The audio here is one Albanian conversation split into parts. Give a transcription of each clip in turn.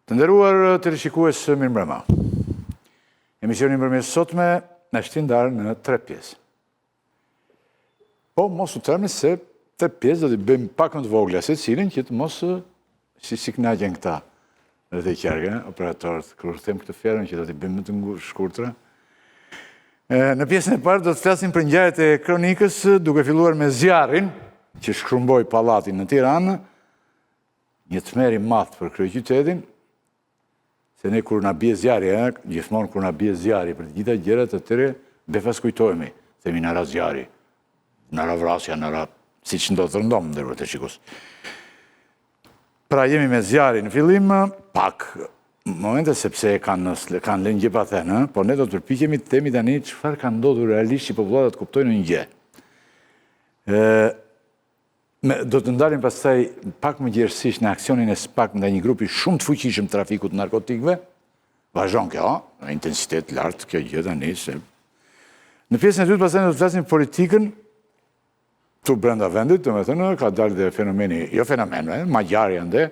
Të nderuar teleshikues, mirëmbrëma. Emisioni përmes sotme në shtin darë në 3 pjesë. Po, mos u tërni se 3 pjesë do t'i bëjmë pak në të vogla se cilin që të mos si knaqen këta dhe qerga, operatorët, kërë them këtë fjerën që do t'i bëjmë më të shkurtra. Në pjesën e parë do të flasim për ngjarjet e kronikës, duke filluar me zjarrin që shkrumboi pallatin në Tiranë, një tmerr i madh për kryeqytetin. Se ne kur na bie zjarri, gjithmonë kur na bie zjarri për të gjitha gjërat atëre befas kujtohemi, themi na ra zjarri, na ra vrasja, na ra siç ndodh rëndom ndërkohë të shikos. Pra jemi me zjarri në fillim, pak momente sepse kanë lënë gjë pa thënë, por ne do të përpiqemi të themi tani çfarë ka ndodhur realisht që popullatët kuptojnë një gjë. Do të ndalim pastaj pak më gjerësisht në aksionin e SPAK ndaj një grupi shumë të fuqishëm trafikut të narkotikëve. Vazhdon kjo, në intensitet lartë kjo gjë tani se. Në pjesën e dytë pastaj do të flasim politikën tu brenda vendit, domethënë ka dalë dhe fenomeni, jo fenomen, magjar janë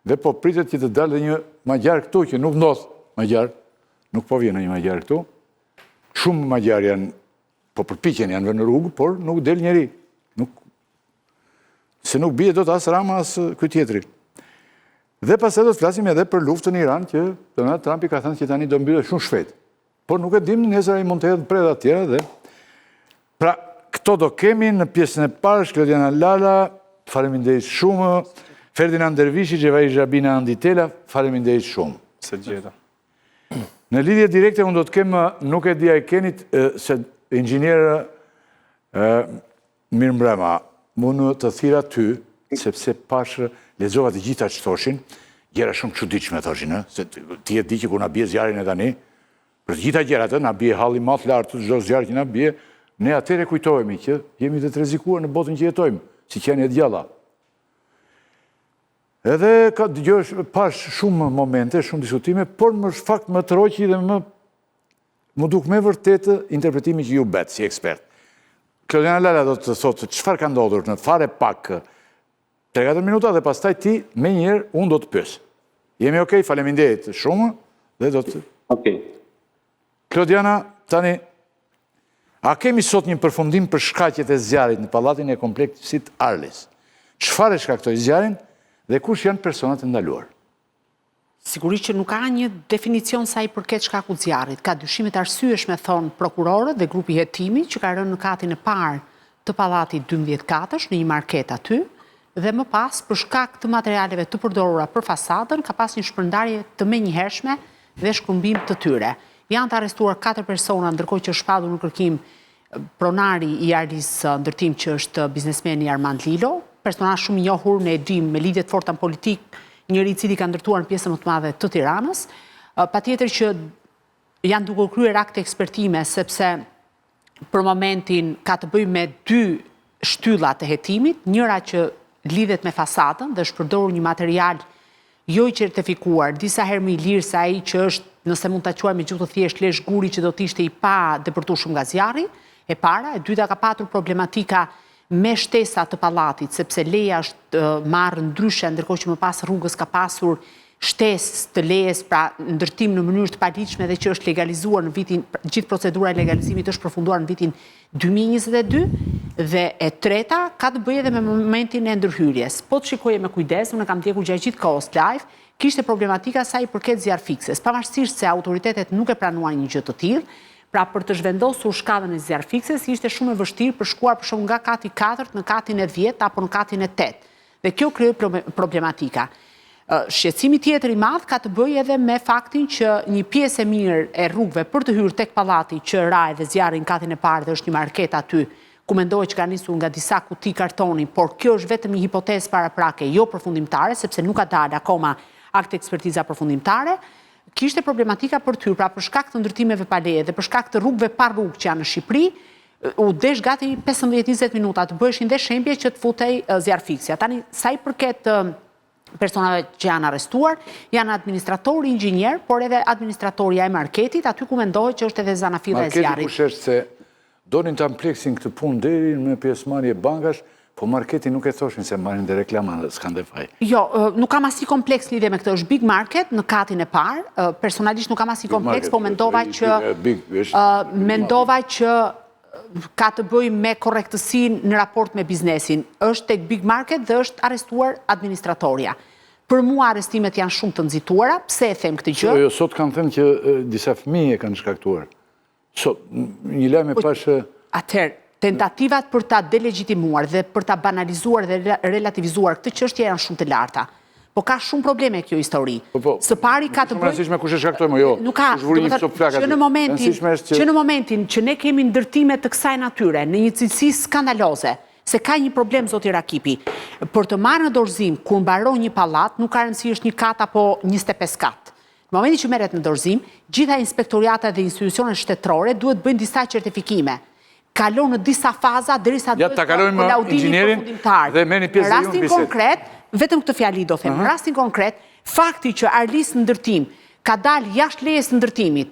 dhe po pritet që të dalë një magjar këtu që nuk ndodh magjar, nuk po vjen një magjar këtu. Shumë magjar janë, po përpiqen janë vënë në rrugë, por nuk del njeri. Se nuk bie do të as Rama as ky tjetri. Dhe pastaj do të flasim edhe për luftën në Iran që Donald Trumpi ka thënë që tani do mbyllet shumë shpejt. Por nuk e dim nesër ai mund të hedhë preda të tjera dhe pra këto do kemi në pjesën e parë. Klodiana Lala, faleminderit shumë. Ferdinand Dervishi, Xhevaj Xhabina Anditela, faleminderit shumë. Se gjeta. Në lidhje direkte unë do të kem, nuk e di a e kenit se inxhinier mirëmbrëma. Unë të thira ty, sepse pash lexova të gjitha që thoshin, gjëra shumë çuditshme thoshin, se ti e di që kur na bie zjarri ne tani, për të gjitha gjërat, na bie halli më të lartë, çdo zjarr që na bie, ne atëre kujtohemi që jemi të rrezikuar në botën që jetojmë, si qenie të gjalla. Edhe ka dëgjosh pash shumë momente, shumë diskutime, por më fakt më troqi dhe më duk me vërtet interpretimi që ju bet si ekspert. Klodiana Lala do të thotë çfarë ka ndodhur në fare pak 3-4 minuta dhe pastaj ti me njëherë unë do të pyes. Jemi okay, faleminderit shumë dhe do të. Okej. Klodiana, tani a kemi sot një përfundim për shkaqjet e zjarrit në pallatin e kompleksit Arlis? Çfarë shkaktoi zjarrin dhe kush janë personat e ndaluar? Sigurisht që nuk ka një definicion sa i përket shkakut zjarrit. Ka dyshimet arsyeshme, thonë prokurorët dhe grupi hetimi, që ka rënë në katin e parë të pallatit 12 katësh në një market aty, dhe më pas për shkak të materialeve të përdorura për fasadën, ka pas një shpërndarje të menjëhershme dhe shkrumbim të tyre. Janë të arrestuar 4 persona, ndërkohë që është shpallur në kërkim pronari i Arlis Ndërtim që është biznesmeni Armand Lilo, personazh shumë i njohur, ne e dim me lidhje të forta politik, njëri i cili ka ndërtuar në pjesën më të madhe të Tiranës, patjetër që janë duke kryer akte ekspertime, sepse për momentin ka të bëjë me 2 shtylla të hetimit, njëra që lidhet me fasadën dhe është përdorur një material jo i certifikuar, disa herë më i lirë se ai që është, nëse mund ta quajmë me gjuhë të thjeshtë, lesh guri që do të ishte i pa depërtueshëm nga zjarri, e para, e dyta ka patur problematika me shtesa të pallatit, sepse leja është marrë ndryshe, ndërkohë që më pas rrugës ka pasur shtesë të lejes, pra ndërtim në mënyrë të paligjshme dhe që është legalizuar në vitin, gjithë procedura e legalizimit është përfunduar në vitin 2022, dhe e treta ka të bëjë edhe me momentin e ndërhyrjes. Po të shikoje me kujdes, unë kam ndjekur gjatë gjithë kohës live, kishte problematika sa i përket zjarrfikses, pavarësisht se autoritetet nuk e pranuan një gjë të tillë. Pra për të zhvendosur shkallën e zjarrfikses ishte shumë e vështirë për shkuar për shkak nga kati 4 në katin e 10 apo në katin e 8. Dhe kjo krijoi problematika. Shqetësimi tjetër i madh ka të bëjë edhe me faktin që një pjesë e mirë e rrugëve për të hyrë tek pallati që ra edhe zjarri në katin e parë dhe është një market aty, ku mendohet që ka nisur nga disa kuti kartoni, por kjo është vetëm një hipotezë paraprake, jo përfundimtare, sepse nuk ka dalë akoma akte ekspertiza përfundimtare. Kishte problematika për ty, pra për shkak të ndërtimeve pa leje dhe për shkak të rrugëve pa rrugë që janë në Shqipëri, u desh gati 15-20 minuta të bëheshin dhe shembje që të futej zjarrfiksja. Tani, sa i përket personave që janë arrestuar, janë administratori, inxhinier, por edhe administratorja e marketit, aty ku mendohet që është edhe zanafilla e zjarrit. Marketi kush është se donin të ampleksin këtë punë deri në pjesëmarrje bankash, Po marketi nuk e thoshin se marrin dhe reklama dhe s'kan dhe faj. Jo, nuk kam asnjë kompleks lidhje me këtë, është Big Market në katin e parë. Personalisht nuk kam asnjë kompleks, po mendova që ka të bëj me korrektësinë në raport me biznesin. Është tek Big Market dhe është arrestuar administratoria. Për mua arrestimet janë shumë të nxituara. Pse e them këtë gjë? Jo, sot kanë thënë që disa fëmijë e kanë shkaktuar. Sot, një lajm e pashë... Atëherë, tentativat për ta delegitimuar dhe për ta banalizuar dhe relativizuar këtë çështje janë shumë të larta. Po ka shumë probleme kjo histori. Së pari ka të bëjë... me kush e shkaktojmë, jo. Nuk ka, që në momentin që ne kemi ndërtime të kësaj natyre, në një cilësi skandaloze, se ka një problem, zoti Rakipi, për të marrë në dorëzim kur mbaron një pallat, nuk ka rëndësi është një kat apo 25 kat. Në momentin që merret në dorëzim, gjitha inspektoriatat dhe institucionet shtetërore duhet bëjnë disa certifikime. Kalon në disa faza derisa duhet kolaudimi përfundimtar. Në rastin konkret, vetëm këtë fjali do them, në rastin konkret, fakti që Arlis në ndërtim ka dalë jashtë lejes në ndërtimit,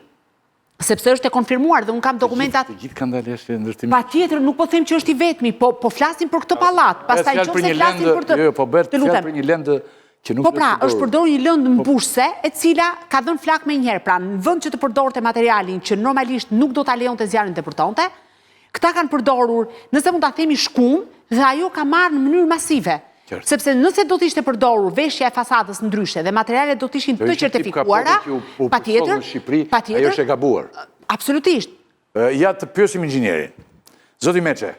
sepse është e konfirmuar dhe unë kam dokumentat... Të gjithë kanë dalë jashtë lejes në ndërtimit? Pa tjetër, nuk po them që është i vetmi, po flasim për këtë pallat, pastaj nëse flasim për të... Jo, po bërë të fjallë për një lëndë që nuk... Po pra, është përdorur një lëndë mbushse, e cila ka dhënë flak me njëherë, pra në vend që të përdorte materialin që normalisht nuk do ta lejonte zjarrin të depërtonte, këta kanë përdorur, nëse mund ta themi shkum, dhe ajo ka marrë në mënyrë masive. Sepse nëse do të ishte përdorur veshja e fasadës ndryshe dhe materialet do të ishin të certifikuara, patjetër, ajo është e gabuar. Absolutisht. Ja të pyesim inxhinierin. Zoti Meçe,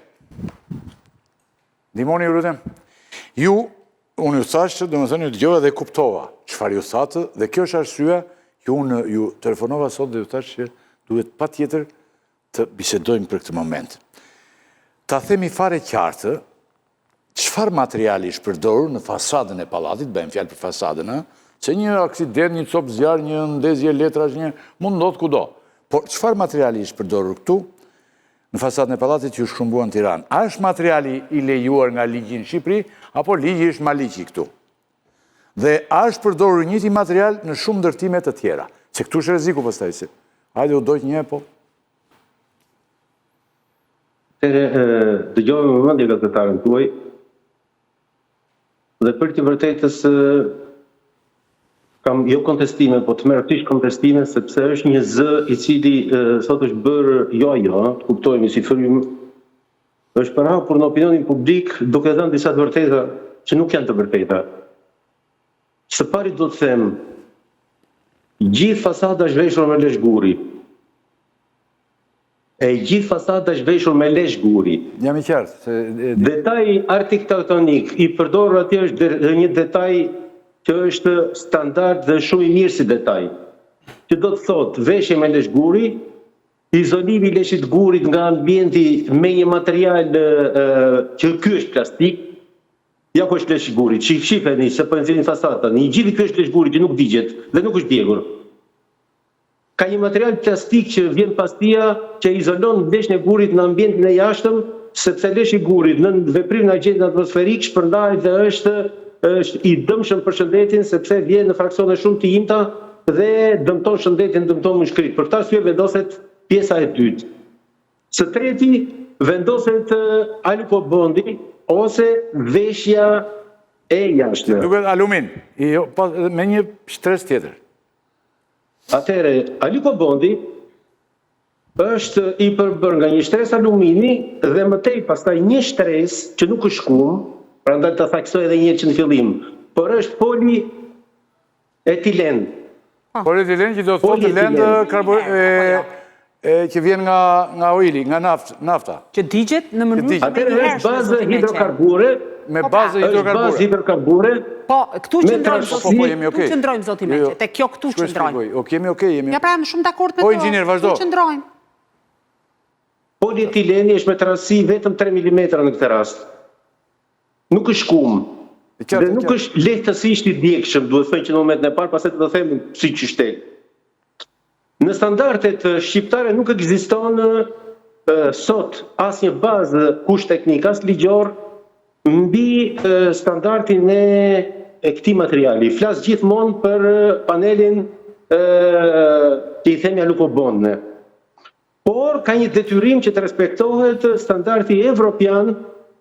ndihmoni ju lutem. Ju, unë ju thash që domethënë ju dëgjova dhe kuptova çfarë ju thatë dhe kjo është arsyeja që unë ju telefonova sot dhe ju thash që duhet patjetër të bisedojmë për këtë moment. Ta themi fare qartë, çfarë materiali është përdorur në fasadën e pallatit, bëjmë fjalë për fasadën, se një aksident, një copë zjarr, një ndezje letrash, mund ndodh kudo. Por çfarë materiali është përdorur këtu në fasadën e pallatit që është shkëmbuar në Tiranë? A është materiali i lejuar nga ligji në Shqipëri apo ligji është maliqi këtu? Dhe a është përdorur njëjti material në shumë ndërtime të tjera? Se këtu është rreziku pastaj se. Hajde u dojt një po. Dëgjova me vëmendje gazetarën tuaj dhe për të vërtetës kam jo kontestime, po të merrëtish kontestime, sepse është një zë i cili sot është bërë jo, të kuptojmë si frym, është përhapur në opinionin publik duke dhënë disa të vërteta që nuk janë të vërteta. Së pari do të them, gjithë fasada është veshur me lesh guri. E gjithë fasada është veshur me lesh guri. Jam i qartë. Detaj arkitektonik i përdorur atje është një detaj që është standard dhe shumë i mirë si detaj. Që do të thotë veshje me lesh guri, izolimi i leshit gurit nga ambienti me një material që ky është plastik, ja ku është lesh guri, shifeni se po nxjerrin fasadën, i gjithë ky është lesh guri që nuk digjet dhe nuk është djegur. Ka një material plastik që vjen pastia që izolon leshin e gurit në ambientin e jashtëm, sepse leshi i gurit në veprim në agjentin atmosferik shpërndahet dhe është i dëmshëm për shëndetin sepse vjen në fraksione shumë të imta dhe dëmton shëndetin, dëmton mushkrit. Për këtë arsye vendoset pjesa e dytë. Së treti vendoset alukobondi ose veshja e jashtme. Duket alumin, me një shtres tjetër. Atëherë, alukobondi është i përbërë nga një shtres alumini dhe mëtej pastaj një shtres që nuk është shkum, prandaj ta theksoj edhe një herë që në fillim, por është polietilen. Polietilen që do të thotë lëndë që vjen nga ojli, nga nafta. Që digjet në mënyrë të atëherë është bazë hidrokarbure, me bazë hidrokarbure. Po, këtu qëndrojmë, zoti Meçe, te kjo këtu qëndrojmë. Jemi okej. Ja pra, jam shumë dakord me to. Po, inxhinier, vazhdo. Këtu qëndrojmë. Polietileni është me trasi vetëm 3 mm në këtë rast. Nuk është shkum. Dhe nuk është lehtësisht i djegshëm, duhet thënë që në momentin e parë, pastaj do të them si që shtel. Në standardet shqiptare nuk ekziston sot asnjë bazë kusht teknik, as ligjor mbi standardin e këtij materiali. Flas gjithmonë për panelin që i themi alukobond. Por ka një detyrim që të respektohet standardi evropian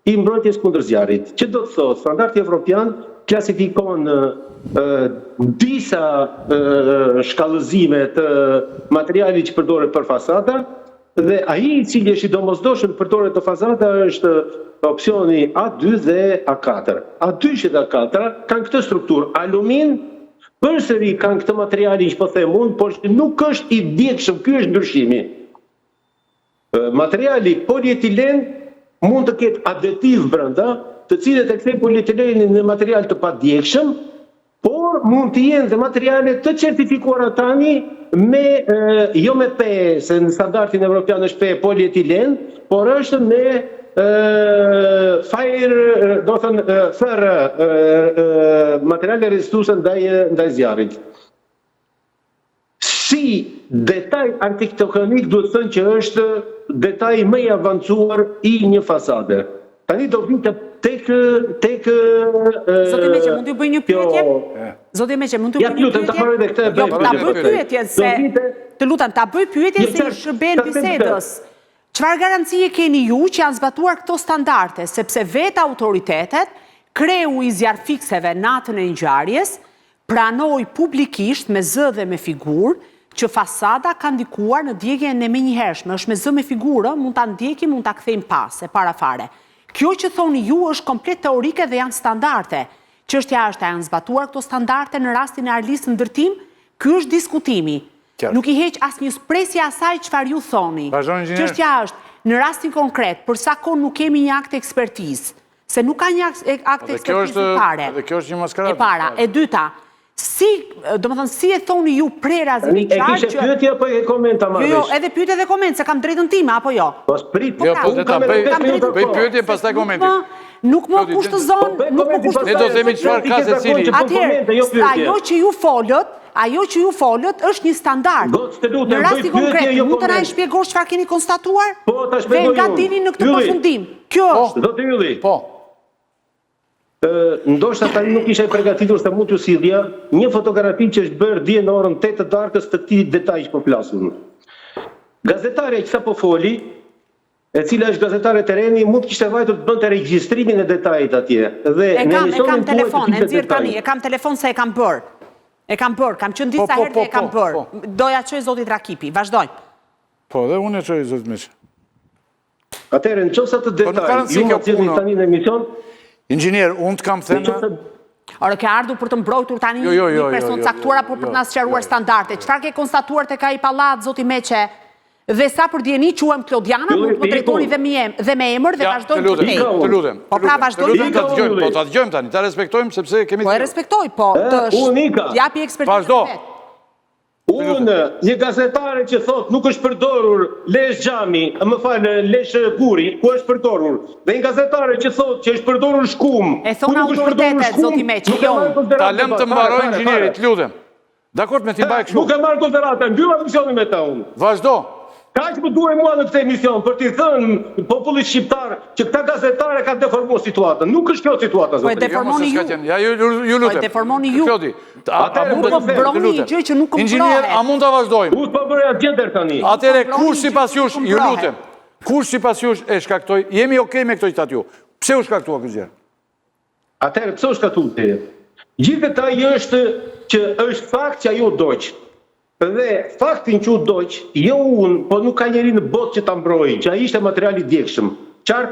i mbrojtjes kundër zjarrit. Që do të thotë, standardi evropian klasifikon disa shkallëzime të materialit që përdoret për fasada, dhe ai i cili është i domosdoshëm përdoret të fasada është opsioni A2 dhe A4. A2 dhe A4 kanë këtë strukturë alumin, përsëri kanë këtë materialin që po them unë, por që nuk është i djegshëm, ky është ndryshimi. Materiali polietilen mund të ketë aditiv brenda, të cilët e kthejnë polietilenin në material të padjegshëm, por mund të jenë dhe materiale të certifikuara tani me jo me PE, se në standardin evropian është PE polietilen, por është me materiale rezistuese ndaj zjarrit. Si detaj arkitektonik duhet të thënë që është detaj më i avancuar i një fasade. Tani do vite tek Zoti Meqe, mund t'ju bëj një pyetje? Zoti Meqe, mund t'ju bëj një pyetje? Ta paroj dhe këtë Jo, ta bëj pyetjen se të lutem, ta bëj pyetjen se i shërben bisedës. Çfarë garancie keni ju që janë zbatuar këto standarde, sepse vetë autoritetet, kreu i zjarrfikseve natën e ngjarjes, pranoi publikisht me zë dhe me figurë që fasada ka ndikuar në djegjen e menjëhershme, është me zë me figurë, mund ta ndjekim, mund ta kthejmë pas, e para fare. Kjo që thoni ju është komplet teorike dhe janë standarde. Çështja është, a janë zbatuar këto standarde në rastin e Arlisë në ndërtim? Ky është diskutimi. Nuk i heq asnjë presje asaj çfarë ju thoni. Çështja është, në rastin konkret, për sa kohë nuk kemi një akt ekspertizë, se nuk ka një akt ekspertizë fare. Dhe kjo është një maskarat. E para, e dyta, si e thoni ju prera ziliqar që... E kishe pyetje apo e komenta marrësh? Jo, edhe pyetje dhe koment, se kam drejtën time, apo jo? Po sprit, jo, po dhe ta bëj pyetje pastaj komenti. Nuk më kushtëzon, ne do themi çfarë ka secili. Atëherë, ajo që ju folët është një standard. Në rasti konkret, mund të na e shpjegosh çfarë keni konstatuar? Po, ta shpjegoj unë. Dhe nga dini në këtë përfundim. Kjo është. Do të ylli. Po. Ndoshta tani nuk isha i përgatitur se mund t'ju sillja një fotografi që është bërë dje në orën 8 të darkës të këtij detaji që po flasun. Gazetarja që sapo foli, e cila është gazetare tereni, mund kishte vajtur të bënte regjistrimin e detajit atje. Dhe e kam telefon, e nxjerr tani, e kam telefon se e kam bërë. E kam bërë, kam qenë disa herë dhe e kam bërë. Doja çoj zotit Rakipi, vazhdojmë. Po, dhe unë e çoj zotit Meqe. Atëherë nëse të detaj, ju më thini tani në emision. Inxhinier, unë të kam thënë... Ore, ke ardhur për të mbrojtur tani një person caktuar apo për të na sqaruar standarde. Çfarë ke konstatuar tek ai pallat, zoti Meqe? Dhe sa për djeni quhem Klodiana, mund të më drejtoni dhe me emër dhe vazhdojmë të tej. Të lutem. Po pra vazhdojmë. Po ta dëgjojmë tani, ta respektojmë sepse kemi... Po e respektoj, po të japi ekspertizën vet. Unë, një gazetare që thot nuk është përdorur lesh xhami, më falë, lesh guri, ku është përdorur. Dhe një gazetare që thot që është përdorur shkum. E thonë autoritetet, zoti Meqe, jo. Ta lëm të mbaroj inxhinierit, lutem. Dakord me ti mbaj kështu. Nuk e marr konsideratën, mbyll emisionin me ta unë. Vazhdo. Ka që më duhet mua në këtë emision, për t'i thënë popullit shqiptar që këta gazetare ka deformuar situatën. Nuk është kjo situata, zotë. Po e deformoni ju. Ja, ju lutem. Po e deformoni ju. Klodi, nuk po broni një gjë që nuk më inxhinier, a mund ta vazhdojmë? Unë po bëja gjender tani. Atëre, kush sipas jush, ju lutem. Kush sipas jush e shkaktoi? Jemi okay me këto statut. Pse u shkaktua ky gjë? Atëre, pse u shkaktua? Gjithë detaj është që është fakt që ajo doq. Dhe faktin që u doq, jo unë, po nuk ka njeri në botë që ta mbrojë, që ai ishte materiali djegshëm. Qartë?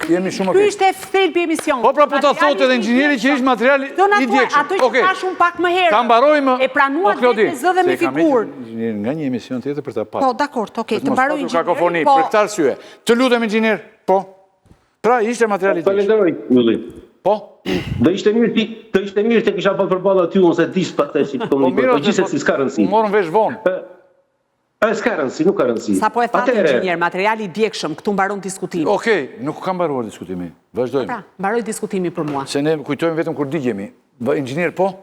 Jemi shumë okay. Ky ishte thelbi i emisionit. Po pra po ta thotë edhe inxhinieri që ishte materiali i djegshëm. Ato që thash unë pak më herë. Ta mbarojmë. E pranuar me zë dhe me figurë. Inxhinier nga një emision tjetër për ta parë. Po, dakord, okay, të mbaroj inxhinier. Kakofoni, për këtë arsye. Të lutem inxhinier. Po. Pra ishte materiali i djegshëm. Falenderoj, Ylli. Po. Do ishte mirë të kisha pasur përballë aty unë se dish pastaj si komunikoj. Po gjithsesi s'ka rëndësi. Morën vesh vonë. S'ka rëndësi, nuk ka rëndësi. Sa po e thatë inxhinier, materiali i djegshëm, këtu mbaron diskutimi. Okej, nuk ka mbaruar diskutimi. Vazhdojmë. Pra, mbaroj diskutimi për mua. Se ne kujtojmë vetëm kur digjemi. Inxhinier, po?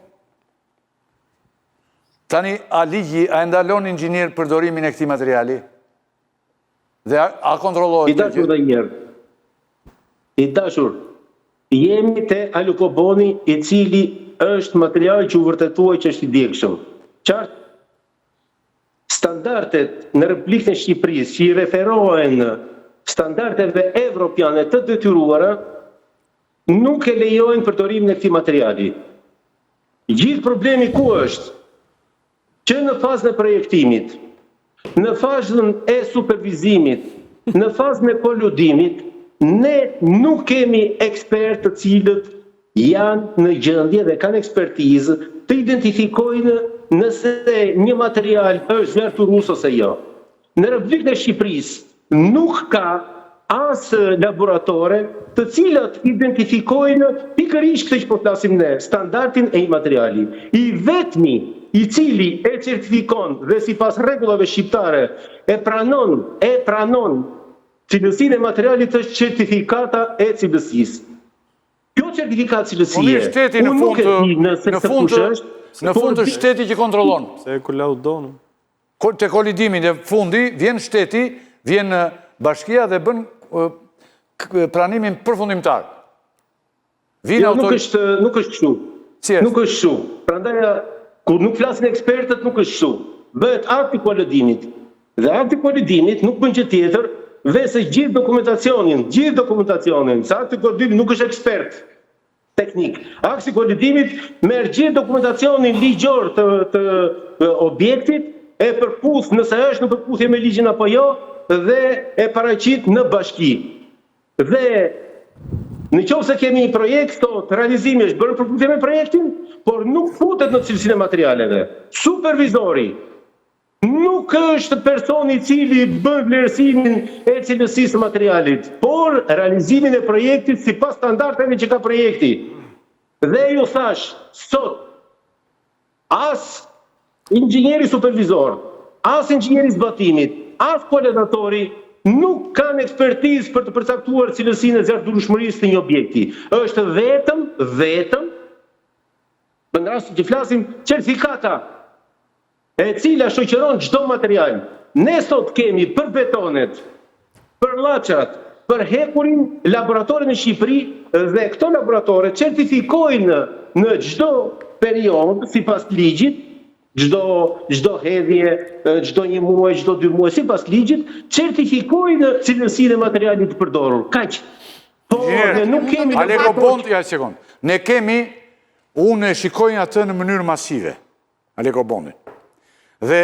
Tani, a ligji, a ndalon inxhinier përdorimin e këtij materiali? Dhe a kontrollohet? I dashur dhe njerë. I dashur. Jemi te alukoboni i cili është material që u vërtetuar që është i djegshëm. Qartë? Standardet në Republikën e Shqipërisë që i referohen standardeve evropiane të detyruara nuk e lejojnë përdorimin e këtij materiali. Gjithë problemi ku është? Që në fazën e projektimit, në fazën e supervizimit, në fazën e koludimit, ne nuk kemi ekspertë të cilët janë në gjendje dhe kanë ekspertizë të identifikojnë nëse një material është zjarturus ose jo. Në Republikën e Shqipërisë nuk ka as laboratore të cilat identifikojnë pikërisht këtë që po flasim ne, standardin e një materiali. I vetmi i cili e certifikon dhe sipas rregullave shqiptare e pranon cilësinë e materialit është certifikata e cilësisë. Kjo certifikat cilësie, Shteti në fund është shteti që kontrollon. Se e kolaudonë. Te kolidimi në fundi vjen shteti, vjen bashkia dhe bën pranimin përfundimtar. Nuk është kështu. Nuk është kështu. Prandaj kur nuk flasin ekspertët nuk është kështu. Bëhet akti kolidimit. Dhe akti kolidimit nuk bën gjë tjetër veçse gjithë dokumentacionin, sa akti kolidimit nuk është ekspert teknik. Akti kolidimit merr gjithë dokumentacionin ligjor të objektit, e përputh nëse është në përputhje me ligjin apo jo, dhe e paraqit në bashki. Dhe në qoftë se kemi një projekt, realizimi është bërë në përputhje me projektin, por nuk futet në cilësinë e materialeve. Supervizori nuk është personi i cili bën vlerësimin e cilësisë së materialit, por realizimin e projektit sipas standardeve që ka projekti. Dhe ju thash, sot, as inxhinieri supervizor, as inxhinieri zbatimit, as kolaudatori nuk kanë ekspertizë për të përcaktuar cilësinë e zjarrdueshmërisë të një objekti. Është vetëm, në rastin që flasim, certifikata e cila shoqëron çdo material. Ne sot kemi për betonet, për llaçat, për hekurin, laboratore në Shqipëri dhe këto laboratore certifikojnë në çdo periudhë sipas ligjit, çdo hedhje, çdo një muaj, çdo 2 muaj sipas ligjit, certifikojnë cilësinë e materialit të përdorur. Kaq. Po ne nuk kemi Aleko Bond, ja sekond. Ne kemi, unë e shikoj atë në mënyrë masive. Aleko Bondi. Dhe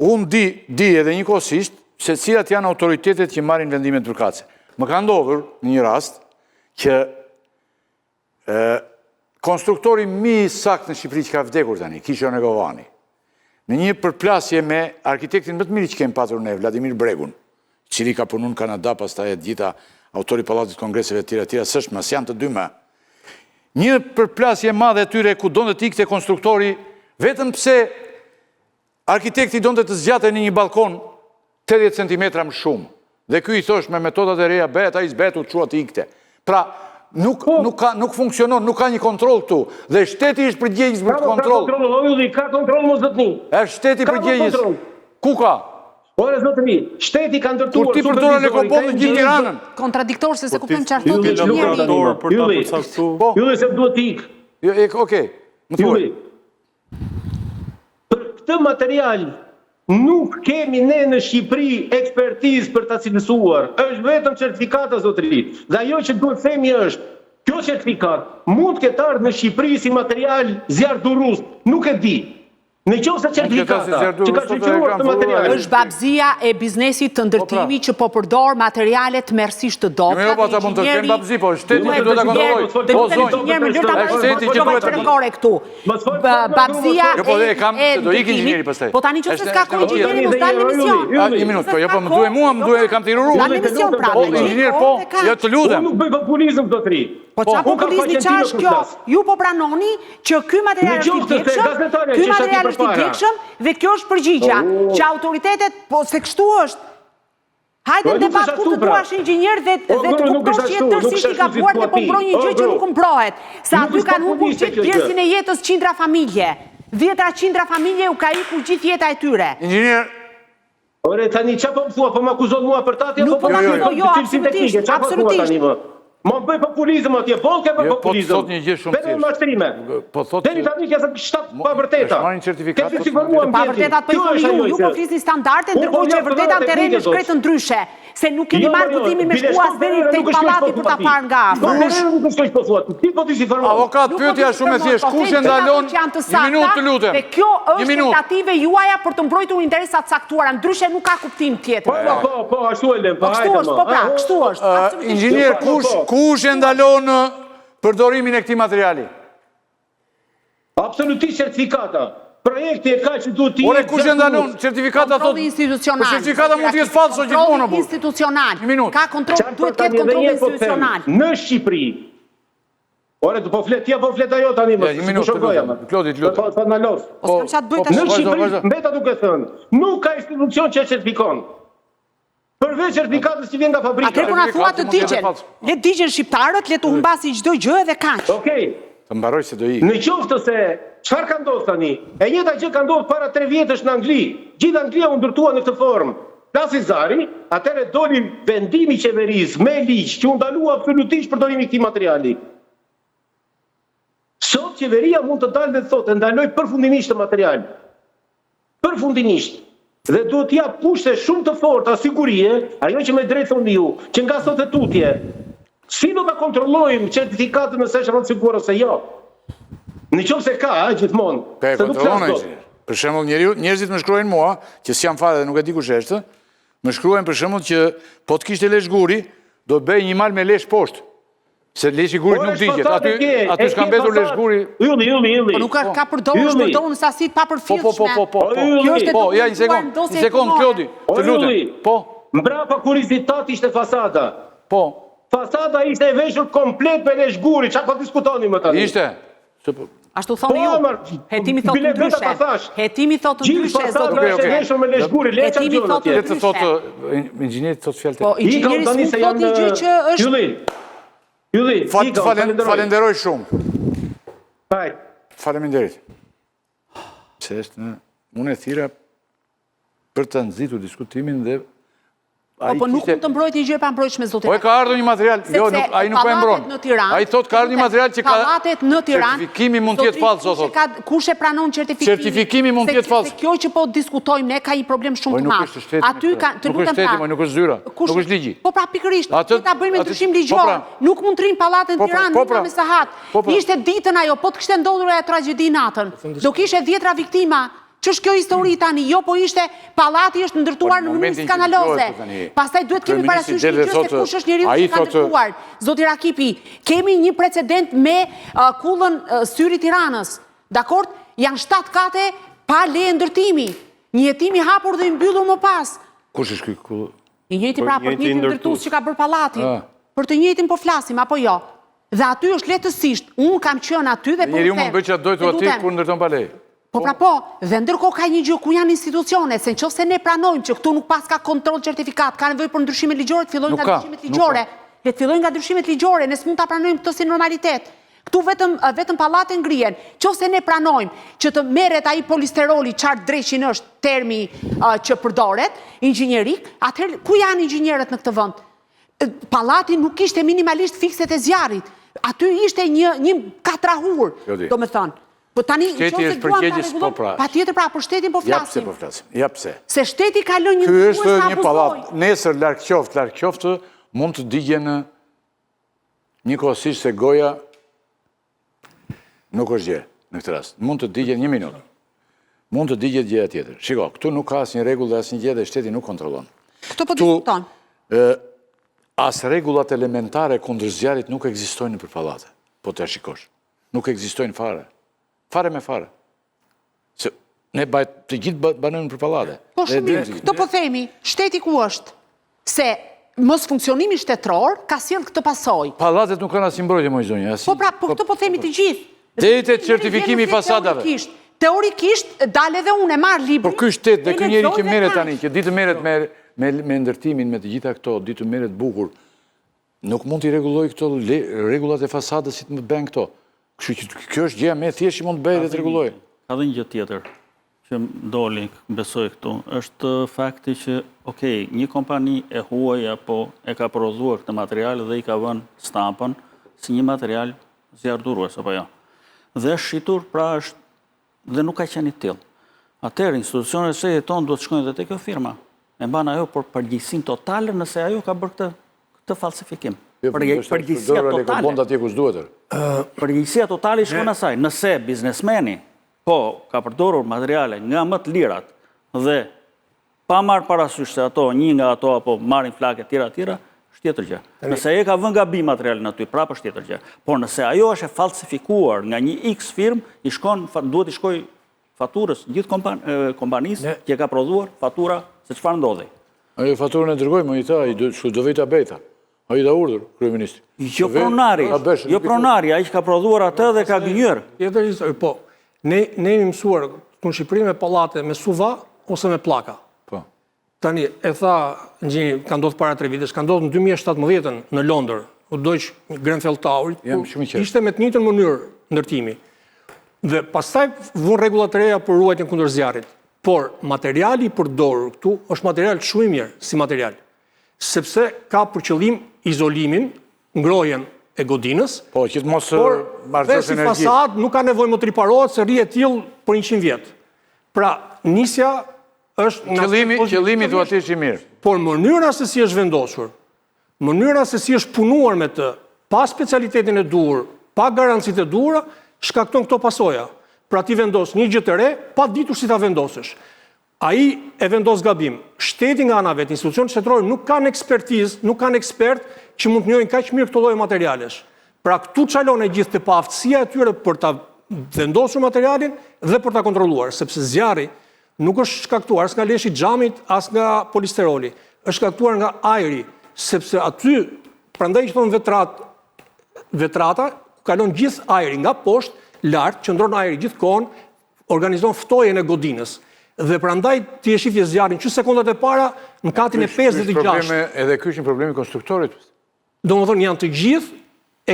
unë di edhe njëkohësisht se cilat janë autoritetet që marrin vendimet përkatëse. Më ka ndodhur në një rast që konstruktori më i saktë në Shqipëri që ka vdekur tani, Kisho Negovani, në një përplasje me arkitektin më të mirë që kemi patur ne, Vladimir Bregun, cili ka punu në Kanada, pastaj e gjitha autori Pallatit Kongreseve të tjera, s'është mas janë të dy më. Një përplasje madhe tyre ku donte të ikte konstruktori vetëm pse arkitekti donte të zgjate në një balkon 80 cm më shumë. Dhe ky i thosh me metodat e reja bëhet, ai s'bëhet u çua të ikte. Pra, nuk funksionon, nuk ka një kontroll këtu. Dhe shteti është përgjegjës për kontroll. Ka kontroll mos zotni. Është shteti përgjegjës. Ku ka? Ore zotni, shteti ka ndërtuar. Kur ti përdor Lekopolli gjithë Tiranën. Kontradiktor se kuptojmë çfarë thotë inxhinieri. Për ta përcaktuar. Ju se duhet të ik. Okej. Më thuaj. Për këtë material nuk kemi ne në Shqipëri ekspertizë për ta cilësuar. Është vetëm certifikata zotëri. Dhe ajo që duhet themi është, kjo certifikat mund të ketë ardhur në Shqipëri si material zjarrdurus, nuk e di. Në qoftë se certifikata që ka shoqëruar këtë material është babëzia e biznesit të ndërtimit që po përdor materiale të merësisht të dobta. Jo, po ata mund të kenë babëzi, po shteti duhet ta kontrollojë. Po shteti që duhet të kontrollojë këtu. Babëzia do ikin inxhinieri pastaj. Po tani nëse s'ka ku inxhinieri mos dalë në mision. Një minutë, po jo po më duhet mua, më duhet kam të iruru. Dalë në mision pra. Po inxhinier po, jo të lutem. Unë nuk bëj populizëm zotëri. Po qa populizmi qa është kjo? Ju po pranoni që ky material është i vjekshëm dhe kjo është përgjigja, që autoritetet, po se kështu është. Hajde në debat ku të duash inxhinier dhe të kuptosh që jetë tërsisht i gabuar dhe po mbroj një gjë që nuk mprohet. Sa aty kanë humbur gjithë pjesën e jetës qindra familje. 10 familje u ka ikur gjithë jeta e tyre. Inxhinier, ore tani çfarë po më thua, po më akuzon mua për tatje apo po më jo, absolutisht. Ma bëj populizëm atje, volke për Jo, po të populizëm. thot një gjë shumë Vetëm thjeshtë. mashtrime. Po thot Deri tani ka 7 pa vërteta. është marrin certifikat, Ke po siguruar Pa vërtetat po i thoni ju po flisni standarde, ndërkohë që e vërteta në terren është krejtë ndryshe, se nuk keni marrë guximin me shku as deri tek pallati për ta parë nga afër. Nuk është kaq po thuat. Ti po ti si formuar. Avokat, pyetja shumë e thjeshtë, kush e ndalon? Një minutë të lutem. Dhe kjo Një është minutë. tentative juaja për të mbrojtur interesat caktuara, ndryshe nuk ka kuptim tjetër. Po, ashtu e lëm, Po kështu është, po pra, kështu është. absolutisht. Inxhinier, kush e ndalon përdorimin e këtij materiali? Absolutisht certifikata. Projekti e ka që duhet të Ore, kush e ndalon? Certifikata thot. Kontrolli institucional. Po certifikata mund të jetë falso gjithmonë apo? Kontrolli institucional. Një minutë. Ka kontroll, duhet të ketë kontroll institucional. Në Shqipëri. Ore, të po flet, ti apo flet ajo tani më. Një minutë, Klodi, të lutem. Po na los. Po s'kam çat bëj Në tash. Shqipëri, mbeta duke thënë, nuk ka institucion që e certifikon. Përveç certifikatës që vjen nga fabrika. Atëherë po na thua të Certifikati mund të jetë digjen. falso. Le të digjen shqiptarët, le të humbasin çdo gjë dhe kaq. Okej. Të mbaroj se do i. Në qoftë se çfarë ka ndodhur tani? E njëjta gjë ka ndodhur para 3 vjetësh në Angli. Gjithë Anglia u ndërtua në këtë formë. Plasi Zari, atëherë doli vendimi i qeverisë me ligj që u ndalua absolutisht përdorimi i këtij materiali. Sot qeveria mund të dalë dhe të thotë ndaloj përfundimisht të material. Përfundimisht. Dhe duhet t'jap pushte shumë të forta sigurie, ajo që me drejt thoni ju, që nga sot e tutje, si do ta kontrollojmë certifikatën nëse është rreth siguar ose jo? Në qoftë se ka, gjithmonë. Pe se nuk kontrollon flas dot. inxhinier. Për shembull, njerëzit më shkruajnë mua, që s'jam fare dhe nuk e di kush është, më shkruajnë për shembull që po të kishte lesh guri, do bëj një mal me lesh poshtë. Se leshi gurit nuk digjet. Aty s'ka mbetur lesh guri. Ylli. Po nuk ka përdorur në sasi të papërfillshme. Po, Kjo është ja, një sekond, Klodi, të lutem. Po, Mbrapa kurizitat ishte fasada. po, Fasada ishte e veshur komplet me lesh guri, çfarë po diskutoni më tani? ishte. Ashtu thoni ju. Hetimi thotë ndryshe. Hetimi thotë ndryshe, Gjithë zot. fasada ishte e veshur me lesh guri, le të Hetimi thotë Le të thotë, inxhinieri thotë fjalë. Po, inxhinieri s'mund të thotë një gjë që është... Ylli, Falenderoj shumë. Hajde. Faleminderit. Se është në unë e thira për të nxitur diskutimin dhe Po nuk mund të mbrojt një gjë pa mbrojtshme zotin. Po e ka ardhur një material, jo, ai nuk po e mbron. Ai thot ka ardhur një material që ka pallatet në Tiranë. Certifikimi mund të jetë falso thot. Kush e pranon certifikimin? Certifikimi mund të jetë falso. Kjo që po diskutojmë ne ka një problem shumë të madh. Aty ka, të lutem pra. Nuk është zyra, nuk është ligji. Po pra pikërisht, ta bëjmë me ndryshim ligjor. Nuk mund të rrinë pallatet në Tiranë, nuk me sahat. Ishte ditën ajo, po të kishte ndodhur ajo tragjedi natën. Do kishte 10 viktima. Ç'është kjo histori tani? Jo, po ishte pallati është ndërtuar në mënyrë skandaloze. Pastaj duhet kemi parasysh se kush është njeriu që ka ndërtuar. Zoti Rakipi, kemi një precedent me kullën Syri Tiranës. Dakord? Janë 7 kate pa leje ndërtimi. Një jetim i hapur dhe i mbyllur më pas. Kush është ky kullë? I njëjti pra për një ndërtues që ka bërë pallati. Për të njëjtin po flasim apo jo? Dhe aty është lehtësisht. Unë kam qenë aty dhe po njeriu mund bëj çfarë dojë aty kur ndërton pa leje. Po pra po, dhe ndërkohë ka një gjë ku janë institucione, se nëse ne pranojmë që këtu nuk pas ka kontroll certifikat, ka nevojë për ndryshime ligjore, të fillojnë nga ndryshimet ligjore. Le të fillojnë nga ndryshimet ligjore, ne s'mund ta pranojmë këtë si normalitet. Këtu vetëm pallate ngrihen. Nëse ne pranojmë që të merret ai polisteroli, çfarë dreqin është termi që përdoret, inxhinierik, atëherë ku janë inxhinierët në këtë vend? Pallati nuk ishte minimalisht fikset e zjarrit. Aty ishte një katrahur, domethënë. Po tani, shteti është përgjegjës, po pra. Patjetër pra, për shtetin po flasim. Ja pse po flasim. Ja pse. Se shteti ka lënë një ky është një pallat. Nesër larg qoftë, mund të digjen njëkohësisht se goja nuk është gjë në këtë rast. Mund të digjen një minutë. Mund të digjet gjëja tjetër. Shiko, këtu nuk ka asnjë rregull dhe asnjë gjë dhe shteti nuk kontrollon. Këto po diskuton. As rregullat elementare kundër zjarrit nuk ekzistojnë nëpër pallate. Po të shikosh. Nuk ekzistojnë fare. Fare me fare. Se ne të gjithë banojnë për pallate. Po shumë mirë, këto po themi, shteti ku është? Se mos funksionimi shtetëror ka sjell këtë pasojë. Pallatet nuk kanë asnjë mbrojtje më zonjë. Po pra, po këto po themi të gjithë. Deri te certifikimi i fasadave. Teorikisht dalë edhe unë e marr librin. Por ky shtet dhe ky njeri që merret tani, që ditë merret me ndërtimin, me të gjitha këto, ditë merret bukur, nuk mund t'i rregulloj këto rregullat e fasadës si të më bën këto. Kështu që kjo është gjëja më e thjeshtë që mund të bëhet dhe të rregullojë. Ka dhe një gjë tjetër, që doli, besoj këtu, është fakti që, një kompani e huaj apo e ka prodhuar këtë material dhe i ka vënë stampën si një material zjardurues, apo jo. Dhe është shitur, pra është, dhe nuk ka qenë i tillë. Atëherë, institucionet e shtetit tonë duhet të shkojnë dhe te kjo firma. E mban ajo për përgjegjësinë totale nëse ajo ka bërë këtë falsifikim. Përgjegjësia totale. Përgjegjësia totale i shkon asaj. Nëse biznesmeni ka përdorur materiale nga më të lirat dhe pa marrë parasysh se ato, një nga ato apo marrin flake tjera, është tjetër gjë. Nëse e ka vënë gabim materialin aty, prapë është tjetër gjë. Por nëse ajo është e falsifikuar nga një X firmë, duhet i shkoj faturës gjithë kompanisë që e ka prodhuar fatura se çfarë ndodhi. Ajo faturën e dërgoj, më i tha, do vita beta. Ai da urdhër, kryeministri. Jo pronari, ai që ka prodhuar atë dhe ka gënjur. Po, ne jemi mësuar në Shqipëri me pallate me suva ose me pllaka. Po. Tani, e tha, ka ndodhur para 3 vitesh, ka ndodhur në 2017 në Londër, u Deutsche Grenfell Tower, ishte me të njëjtën mënyrë ndërtimi. Dhe pastaj vënë rregulla të reja për ruajtjen kundër zjarrit. Por materiali i përdorur këtu është material shumë i mirë si material, sepse ka për qëllim izolimin, ngrohjen e godinës. Po, që të mos marrësh energji. Si fasadë nuk ka nevojë më të riparohet se rrihet tillë për 100 vjet. Pra, nisja është qëllimi duhet të ishte i mirë. Por mënyra se si është vendosur, mënyra se si është punuar me të, pa specialitetin e duhur, pa garancitë e duhura, shkakton këto pasoja. Pra ti vendos një gjë të re, pa ditur si ta vendosësh. Ai e vendos gabim. Shteti nga ana vet, institucionet shtetërore nuk kanë ekspertizë, nuk kanë ekspert që mund të njohin kaq mirë këto lloj materialesh. Pra këtu çalon e gjithë të paaftësia e tyre për ta vendosur materialin dhe për ta kontrolluar, sepse zjarri nuk është shkaktuar as nga leshi i xhamit, as nga polisteroli, është shkaktuar nga ajri, sepse aty, prandaj që thonë vetrata, kalon gjithë ajri nga poshtë, lart, qëndron ajri gjithkohon, organizon ftojen e godinës. Dhe prandaj ti e shifje zjarrin që sekondat e para në katin e 56. Edhe ky është një problem i konstruktorit. Domethënë janë të gjithë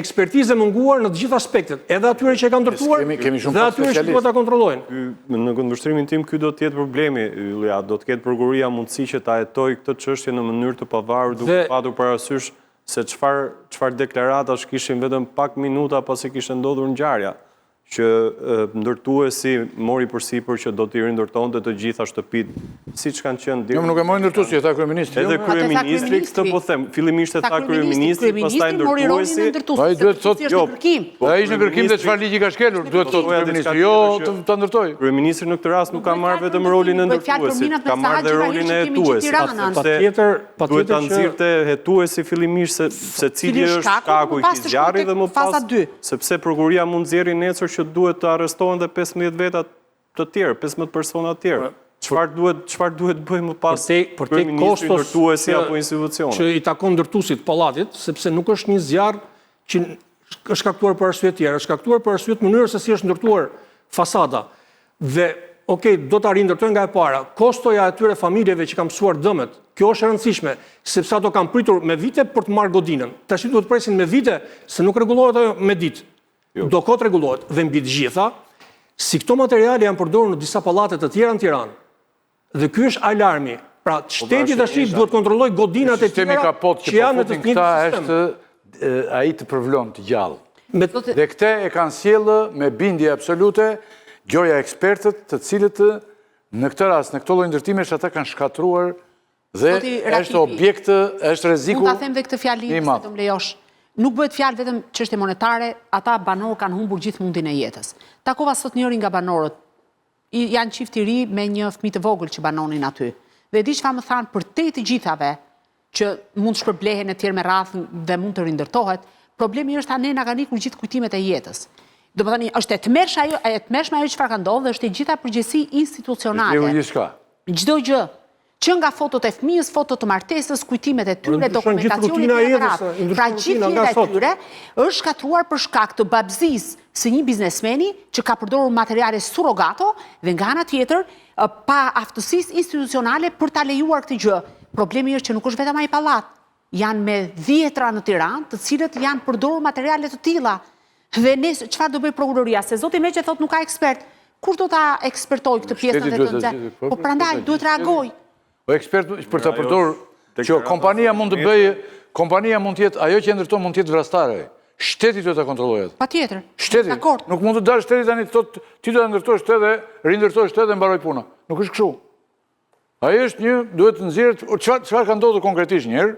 ekspertizë munguar në të gjithë aspektet, edhe atyre që e kanë ndërtuar dhe atyre që duhet ta kontrollojnë. Në kundërshtrimin tim ky do të jetë problemi, Yllia, do të ketë prokuria mundësi që ta hetojë këtë çështje në mënyrë të pavarur duke patur parasysh se çfarë deklaratash kishin vetëm pak minuta pasi kishte ndodhur ngjarja, që ndërtuesi mori përsipër që do t'i rindërtonte të gjitha shtëpitë, siç kanë qenë deri. Jo, nuk e mori ndërtuesi, tha kryeministri. Edhe kryeministri, këtë po them, fillimisht e tha kryeministri, pastaj ndërtuesi. Ai duhet të thotë, ai ishte në kërkim dhe çfarë ligji ka shkelur, duhet të thotë kryeministri, jo ta ndërtoj. Kryeministri në këtë rast nuk ka marrë vetëm rolin e ndërtuesit, ka marrë dhe rolin e hetuesit. Duhet ta nxirrte hetuesi fillimisht se cili është shkaku i këtij zjarri dhe më pas, sepse prokuria mund nxjerrë nesër që duhet të arrestohen dhe 15 veta të tjerë, 15 persona të tjerë. Çfarë duhet bëjmë më pas për te kostos apo institucione që i takon ndërtuesit pallatit, sepse nuk është një zjarr që është shkaktuar për arsye të tjera, është shkaktuar për arsye të mënyrës se si është ndërtuar fasada. Dhe do ta rindërtojnë nga e para. Kostoja e atyre familjeve që kanë mësuar dëmet, kjo është e rëndësishme, sepse ato kanë pritur me vite për të marrë godinën. Tash duhet presin me vite se nuk rregullohet ajo me ditë. Do kot rregullohet dhe mbi të gjitha, si këto materiale janë përdorur në disa pallate të tjera në Tiranë. Dhe ky është alarmi. Pra, shteti tash duhet kontrolloj godinat e tjera që janë në të njëjtin sistem. Është ai të përvlon të gjallë. Dhe këte e kanë sjellë me bindje absolute gjoja ekspertët, të cilët në këtë rast, në këto lloj ndërtimesh ata kanë shkatruar dhe është objekt, është rreziku. Mund ta them dhe këtë fjalë, se do më lejosh. Nuk bëhet fjalë vetëm çështje monetare, ata banorë kanë humbur gjithë mundin e jetës. Takova sot njërin nga banorët, janë çift i ri me një fëmijë të vogël që banonin aty. Dhe di çfarë më thanë për te të gjithave që mund të shpërblehen etj me radhë dhe mund të rindërtohet, problemi është tani na kanë ikur gjithë kujtimet e jetës. Domethënë është e tmerrshme ajo çfarë ka ndodhur dhe është e gjitha përgjegjësi institucionale. Çdo gjë. Që nga fotot e fëmijës, fotot të martesës, kujtimet e tyre, dokumentacionit e ratë. Pra gjithë jetë e tyre është shkatruar për shkak të babëzisë së një biznesmeni që ka përdorur materiale surrogato dhe nga ana tjetër pa aftësisë institucionale për ta lejuar këtë gjë. Problemi është që nuk është vetëm ai pallat. Janë me 10 në Tiranë, të cilët janë përdorur materiale të tilla. Dhe çfarë do bëj prokuroria? Se zoti Meqe thotë nuk ka ekspert. Kur do ta ekspertoj këtë pjesën dhe të nxjerrë? Po prandaj duhet reagoj. O ekspert për ta përdorur që kompania mund të bëjë, kompania mund të jetë, ajo që ndërton mund të jetë vrastare. Shteti duhet ta kontrollojë atë. Patjetër. Shteti. Nuk mund të dalë shteti tani thotë ti do ta ndërtosh shtetin dhe rindërtosh shtetin dhe mbaroj puna. Nuk është kështu. Ai është një, duhet të nxjerrët çfarë ka ndodhur konkretisht një herë.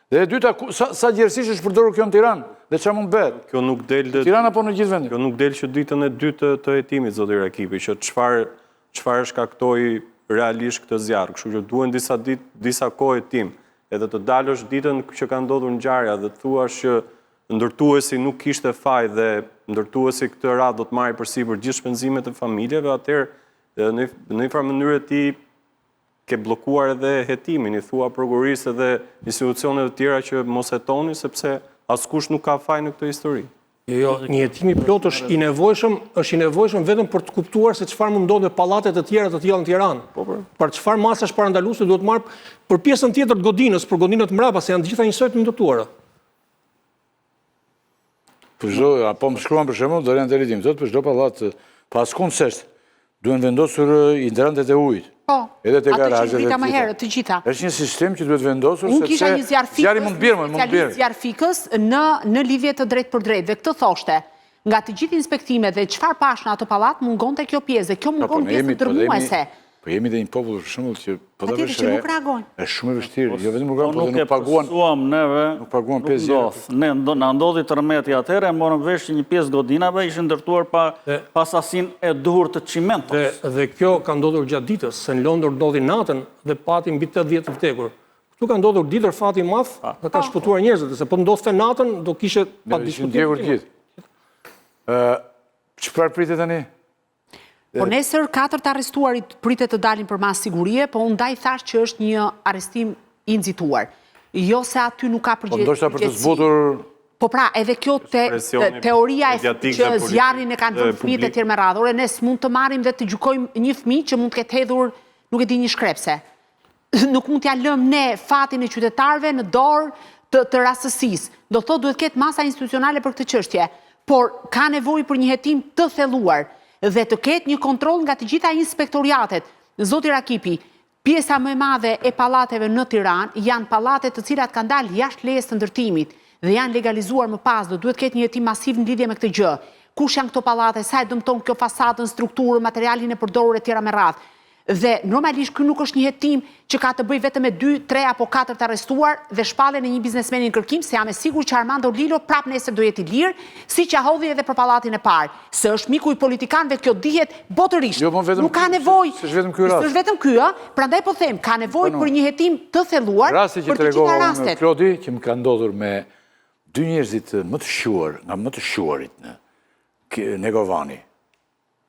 Dhe e dyta, sa gjerësisht është përdorur kjo në Tiranë dhe çfarë mund bëhet? Kjo nuk del Tirana apo në gjithë vendin? Kjo nuk del që ditën e dytë të hetimit, zoti Rakipi, që çfarë shkaktoi realisht këtë zjarr. Kështu që duhen disa kohë hetim, edhe të dalësh ditën që ka ndodhur ngjarja dhe të thuash që ndërtuesi nuk kishte faj dhe ndërtuesi këtë radhë do të marrë përsipër gjithë shpenzimet e familjeve, atëherë në një farë mënyrë ti ke bllokuar edhe hetimin, i thua prokurisë dhe institucioneve të tjera që mos hetoni sepse askush nuk ka faj në këtë histori. Jo, një hetim i plot është i nevojshëm vetëm për të kuptuar se çfarë mund ndodhë në pallatet e tjera të tilla në Tiranë. Për çfarë masash parandaluese duhet marrë për pjesën tjetër të godinës, për godinat mbrapa, se janë të gjitha njësoj të ndërtuara. Apo më shkruan për shembull Dorian Delidim, thotë për çdo pallat pas koncert duhen vendosur hidrantet e ujit. Po. Edhe te garazhet. Atë që vita më herët, të gjitha. Është një sistem që duhet vendosur sepse kisha një zjarri mund bjerë, mund bjerë. Zjarfikës në lidhje të drejtë për drejtë dhe këtë thoshte. Nga të gjithë inspektimet dhe çfarë pash në atë pallat mungonte kjo pjesë, dhe kjo mungon pjesë ndërmuese. Po jemi dhe një popull për shembull që po ta vesh. Nuk reagojnë. Është shumë e vështirë, jo vetëm nuk paguan. Nuk paguan 5 euro. Ne na ndodhi tërmeti atëherë, morëm vesh që një pjesë godinave ishin ndërtuar pa sasin e duhur të çimentos. Dhe kjo ka ndodhur gjatë ditës, se në Londër ndodhi natën dhe pati mbi 80 të vdekur. Këtu ka ndodhur ditër fati i madh dhe ka shpëtuar njerëzit, se po ndodhte natën do kishe pa diskutim. Çfarë pritet tani? Po nesër 4 arrestuarit pritet të dalin për mas sigurie, po unë ndaj thash që është një arrestim i nxituar. Jo se aty nuk ka përgjegjësi. Po ndoshta për të zbutur. Po pra, edhe kjo teoria që zjarrin e kanë vënë fëmijët e tjerë me radhë. Ore, ne s'mund të marrim dhe të gjykojmë një fëmijë që mund të ketë hedhur, nuk e di, një shkrepse. Nuk mund t'ja lëmë ne fatin e qytetarëve në dorë të rastësisë. Do thotë duhet ketë masa institucionale për këtë çështje, por ka nevojë për një hetim të thelluar dhe të ketë një kontroll nga të gjitha inspektoriatet. Zoti Rakipi, pjesa më e madhe e pallateve në Tiranë janë pallate të cilat kanë dalë jashtë lejes të ndërtimit dhe janë legalizuar më pas, do duhet ketë një hetim masiv në lidhje me këtë gjë. Kush janë këto pallate, sa e dëmton kjo fasadën, strukturën, materialin e përdorur e tjera me radhë. Dhe normalisht ky nuk është një hetim që ka të bëjë vetëm me 2, 3 apo 4 të arrestuar dhe shpalljen e një biznesmeni në kërkim, se jam e sigurt që Armando Lilo prap nesër do jetë i lirë, siç ja hodhi edhe për pallatin e parë. Se është miku i politikanëve, kjo dihet botërisht. Nuk ka nevojë. S'është vetëm ky, prandaj po them, ka nevojë për një hetim të thelluar për të gjitha rastet. Klodi, që më ka ndodhur me 2 njerëzit më të shuar, nga më të shuarit në Negovani,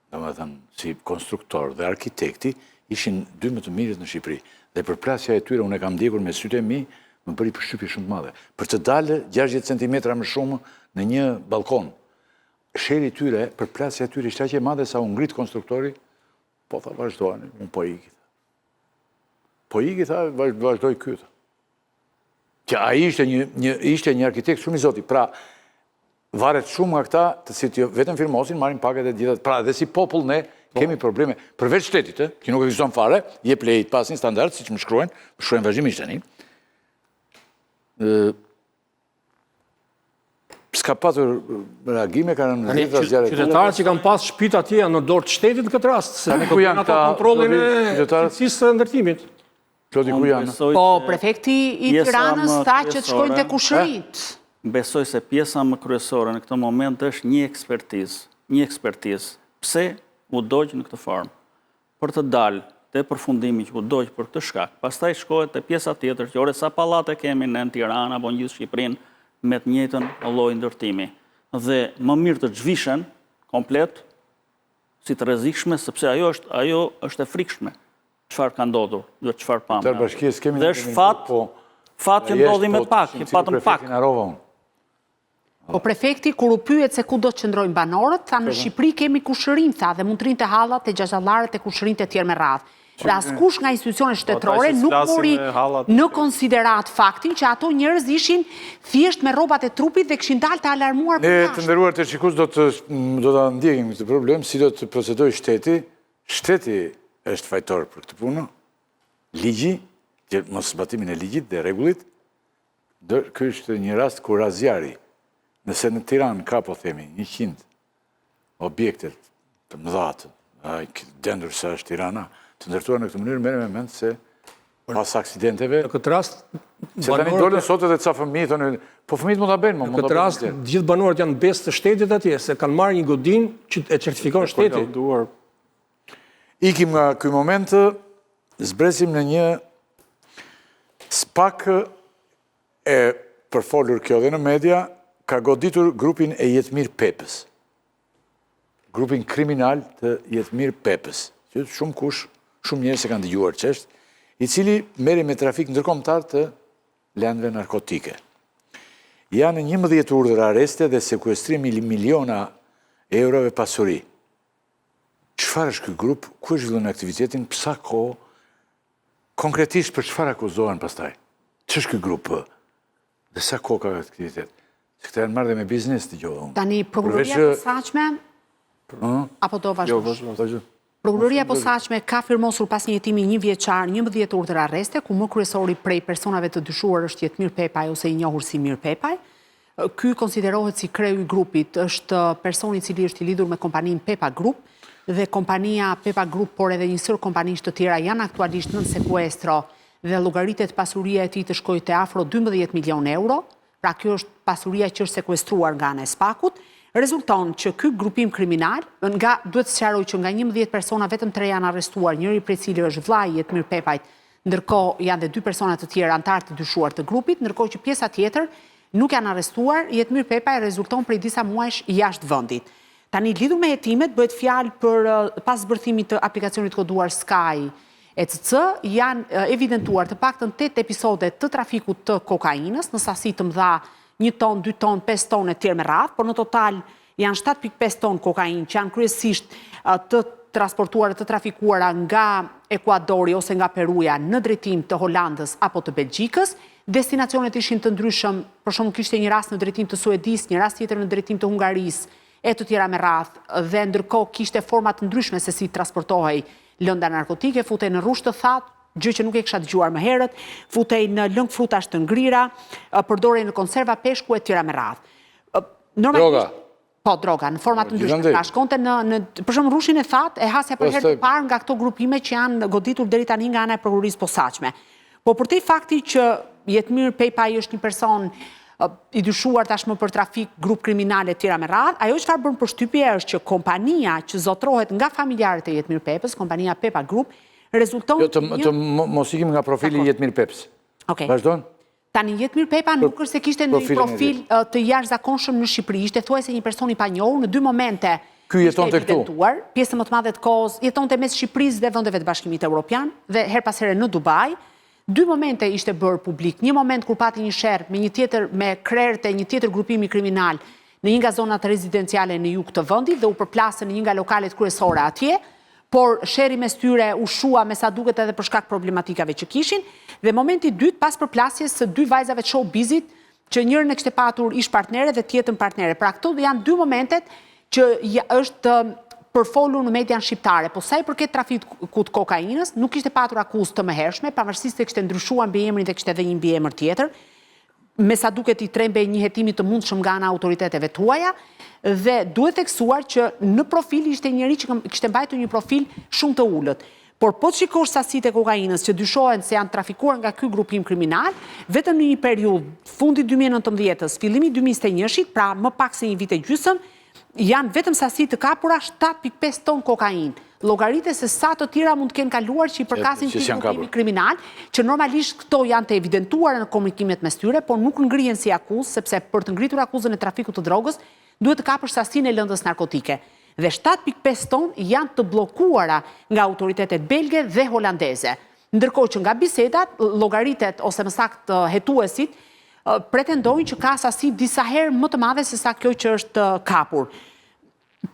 domethënë si konstruktor dhe arkitekti, ishin 2 më të mirët në Shqipëri. Dhe përplasja e tyre, unë e kam ndjekur me sytë e mi, më bëri përshtypje shumë të madhe. Për të dalë 60 cm më shumë në një balkon. Sheri tyre, përplasja e tyre ishte aq e madhe sa u ngrit konstruktori, po tha vazhdojnë, unë po iki. Po iki, tha, vazhdoj kytë. Që ai ishte një arkitekt shumë i zoti. Pra, varet shumë nga këta të cilët vetëm firmosin, marrin pagat e gjithat. Pra, dhe si popull ne kemi probleme. Përveç shtetit, që nuk ekziston fare, jep lejit pasin standard, siç më shkruajnë vazhdimisht tani. S'ka patur reagime kanë në gjitha zjarret. Qytetarët që kanë pas shtëpit atje janë në dorë të shtetit në këtë rast, se ku janë ata kontrollin e cilësisë së ndërtimit. Klodi, ku janë? Po, prefekti i Tiranës tha që të shkojnë te kushërit. Besoj se pjesa më kryesore në këtë moment është një ekspertizë. Pse u dogjë në këtë formë? Për të dalë te përfundimi që u dogjë për këtë shkak. Pastaj shkohet te pjesa tjetër që ore sa pallate kemi në Tiranë apo në gjithë Shqipërinë me të njëjtën lloj ndërtimi. Dhe më mirë të zhvishen komplet si të rrezikshme, sepse ajo është e frikshme. Çfarë ka ndodhur dhe çfarë pamë. Dhe është fat që ndodhi me pak, që patëm pak. Po prefekti, kur u pyet se ku do të qëndrojnë banorët, tha në Shqipëri kemi kushërin, tha, dhe mund të rinë të hallat, të gjashtallarët, të kushërin të tjerë me radhë. Pra askush nga institucionet shtetërore nuk mori në konsiderat faktin që ato njerëz ishin thjesht me rrobat e trupit dhe kishin dalë të alarmuar për jashtë. Ne të nderuar të shikues do ta ndjekim këtë problem, si do të procedojë shteti. Shteti është fajtor për këtë punë. Ligji, mos zbatimin e ligjit dhe rregullit. Ky është një rast ku razjari, nëse në Tiranë ka, po themi, 100 objekte të mëdha të dendur sa është Tirana, të ndërtuar në këtë mënyrë, merrem mend se pas aksidenteve. Në këtë rast, se tani dolën sot edhe ca fëmijë thonë, po fëmijët mund ta bëjnë, në këtë rast, gjithë banorët janë besë të shtetit atje, se kanë marrë një godinë që e certifikon shteti. Ikim nga ky moment, zbresim në një spak e përfolur kjo dhe në media, ka goditur grupin e Jetmir Pepës. Grupin kriminal të Jetmir Pepës, që shumë kush, shumë njerëz se kanë dëgjuar çështë, i cili merri me trafik ndërkombëtar të lëndëve narkotike. Janë 11 urdhra arreste dhe sekuestrimi miliona eurove pasuri. Çfarë është ky grup? Ku është zhvilluar aktivitetin? Sa kohë? Konkretisht për çfarë akuzohen pastaj? Ç'është ky grup? Dhe sa kohë ka aktivitet? Se këta janë marrë dhe me biznes, dëgjova unë. Tani prokuroria e posaçme apo do vazhdosh? Prokuroria e posaçme ka firmosur pas një hetimi 1 vjeçar 11 urdhra arreste, ku më kryesori prej personave të dyshuar është Jetmir Pepaj ose i njohur si Mir Pepaj. Ky konsiderohet si kreu i grupit, është personi i cili është i lidhur me kompaninë Pepa Group dhe kompania Pepa Group, por edhe një sër kompanish të tjera janë aktualisht nën sekuestro dhe llogaritet pasuria e tij të shkojë te afro 12 milion euro. Pra kjo është pasuria që është sekuestruar nga ana e Spakut. Rezulton që ky grupim kriminal, duhet të sqaroj që nga 11 persona vetëm 3 janë arrestuar, njëri prej cilëve është vllai i Jetmir Pepajt, ndërkohë janë dhe 2 persona të tjerë antar të dyshuar të grupit, ndërkohë që pjesa tjetër nuk janë arrestuar. Jetmir Pepaj rezulton prej disa muajsh jashtë vendit. Tani lidhur me hetimet bëhet fjalë për pas zbërthimit të aplikacionit koduar Sky ECC janë evidentuar të paktën 8 episode të trafikut të kokainës në sasi të mëdha 1 ton, 2 ton, 5 ton e tjerë me radhë, por në total janë 7.5 ton kokainë që janë kryesisht të transportuara, të trafikuara nga Ekuadori ose nga Peruja në drejtim të Holandës apo të Belgjikës. Destinacionet ishin të ndryshëm, për shembull kishte një rast në drejtim të Suedisë, një rast tjetër në drejtim të Hungarisë e të tjera me radhë, dhe ndërkohë kishte forma të ndryshme se si transportohej lënda narkotike, futej në rrushë të thatë, gjë që nuk e kisha dëgjuar më herët, futej në lëng frutash të ngrira, përdorej në konserva peshku e tjera me radhë. Droga? Po, droga, në format të ndryshme. Pra shkonte për shembull rrushin e thatë, e hasja për herë të parë nga këto grupime që janë goditur deri tani nga ana e prokurorisë posaçme. Po për te fakti që Jetmir Pepaj është një person i dyshuar tashmë për trafik, grup kriminale tjera me radhë, ajo çfarë bën përshtypje është që kompania që zotrohet nga familjarët e Jetmir Pepës, kompania Pepa Group, rezulton të mos ikim nga profili Jetmir Pepës. Vazhdon? Tani Jetmir Pepa nuk është se kishte një profil të jashtëzakonshëm në Shqipëri, ishte thuajse një person i panjohur në 2 momente. Ky jetonte këtu. Pjesë më të madhe të kohës jetonte mes Shqipërisë dhe vendeve të Bashkimit Evropian dhe her pas here në Dubai. 2 momente ishte bërë publik. Një moment kur pati një sherr me krerët e një tjetër grupimi kriminal në një nga zonat rezidenciale në jug të vendit dhe u përplasën në një nga lokalet kryesore atje, por sherri mes tyre u shua me sa duket edhe për shkak problematikave që kishin, dhe momenti dytë pas përplasjes së 2 vajzave të showbizit, që njërën e kishte patur ish partnere dhe tjetrën partnere. Pra këto janë 2 momentet që është përfolur në median shqiptare, po sa i përket trafikut kokainës, nuk kishte patur akuzë të mëhershme, pavarësisht se kishte ndryshuar mbiemrin dhe kishte edhe një mbiemër tjetër, me sa duket i trembe një hetimi të mundshëm nga ana autoriteteve tuaja, dhe duhet theksuar që në profil ishte njëri që kishte mbajtur një profil shumë të ulët. Por po të shikosh sasitë e kokainës që dyshohen se janë trafikuar nga ky grupim kriminal, vetëm në një periudhë fundi 2019-s, fillimi 2021-shit, pra më pak se një vit e gjysmë, janë vetëm sasi të kapura 7.5 ton kokainë. Llogaritë se sa të tjera mund të kenë kaluar që i përkasin këtij grupimi kriminal, që normalisht këto janë të evidentuara në komunikimet mes tyre, por nuk ngrihen si akuzë, sepse për të ngritur akuzën e trafikut të drogës, duhet të kapësh sasinë e lëndës narkotike. Dhe 7.5 ton janë të bllokuara nga autoritetet belge dhe holandeze. Ndërkohë që nga bisedat, llogaritet ose më saktë hetuesit pretendojnë që ka sasi disa herë më të madhe se sa kjo që është kapur.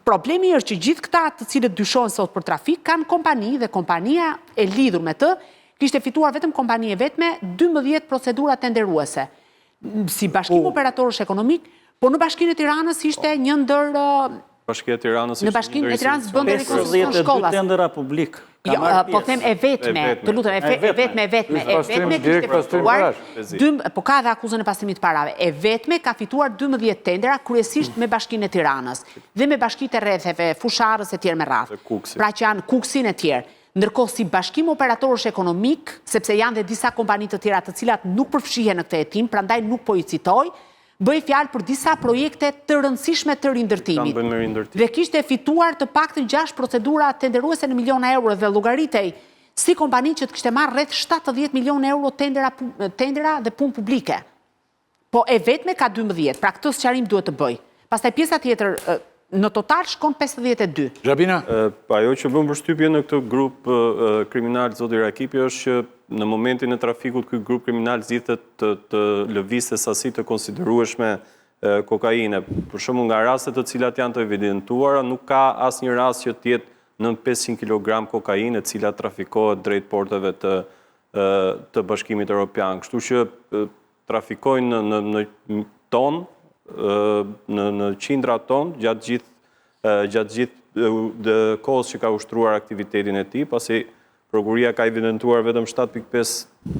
Problemi është që gjithë këta të cilët dyshojnë sot për trafik kanë kompani dhe kompania e lidhur me të kishte fituar vetëm kompani e vetme 12 procedura tenderuese. Si bashkim operatorësh ekonomik, por në Bashkinë e Tiranës ishte një ndër... Bashkia e Tiranës në Bashkinë e Tiranës bënde rekonstruksion shkollas. 52 tendera publik. Po them e vetme, të lutem, e vetme kishte fituar, po ka dhe akuzën e pastrimit të parave, e vetme ka fituar 12 tendera, kryesisht me Bashkinë e Tiranës, dhe me bashkitë e rretheve, Fusharës e tjerë me radhë, pra që janë Kuksin e tjerë. Ndërkohë si bashkim operatorësh ekonomik, sepse janë dhe disa kompani të tjera të cilat nuk përfshihen në këtë hetim, prandaj nuk po i citoj, bëj fjalë për disa projekte të rëndësishme të rindërtimit. Dhe kishte fituar të paktën 6 procedura tenderuese në miliona euro dhe llogaritej si kompani që të kishte marrë rreth 70 milionë euro tendera dhe punë publike. Po e vetme ka 12, pra këtë sqarim duhet të bëj. Pastaj pjesa tjetër në total shkon 52. Zhabina? Ajo që bëm përshtypje në këtë grup kriminal Zoti Rakipi është që në momentin e trafikut ky grup kriminal zgjidhet të lëvizte sasi të konsiderueshme kokaine. Për shembull nga rastet të cilat janë të evidentuara, nuk ka asnjë rast që të jetë nën 500 kg kokainë e cila trafikohet drejt porteve të Bashkimit Evropian. Kështu që trafikojnë në ton, në qindra ton, gjatë gjithë kohës që ka ushtruar aktivitetin e tij, pasi prokuria ka evidentuar vetëm 7.5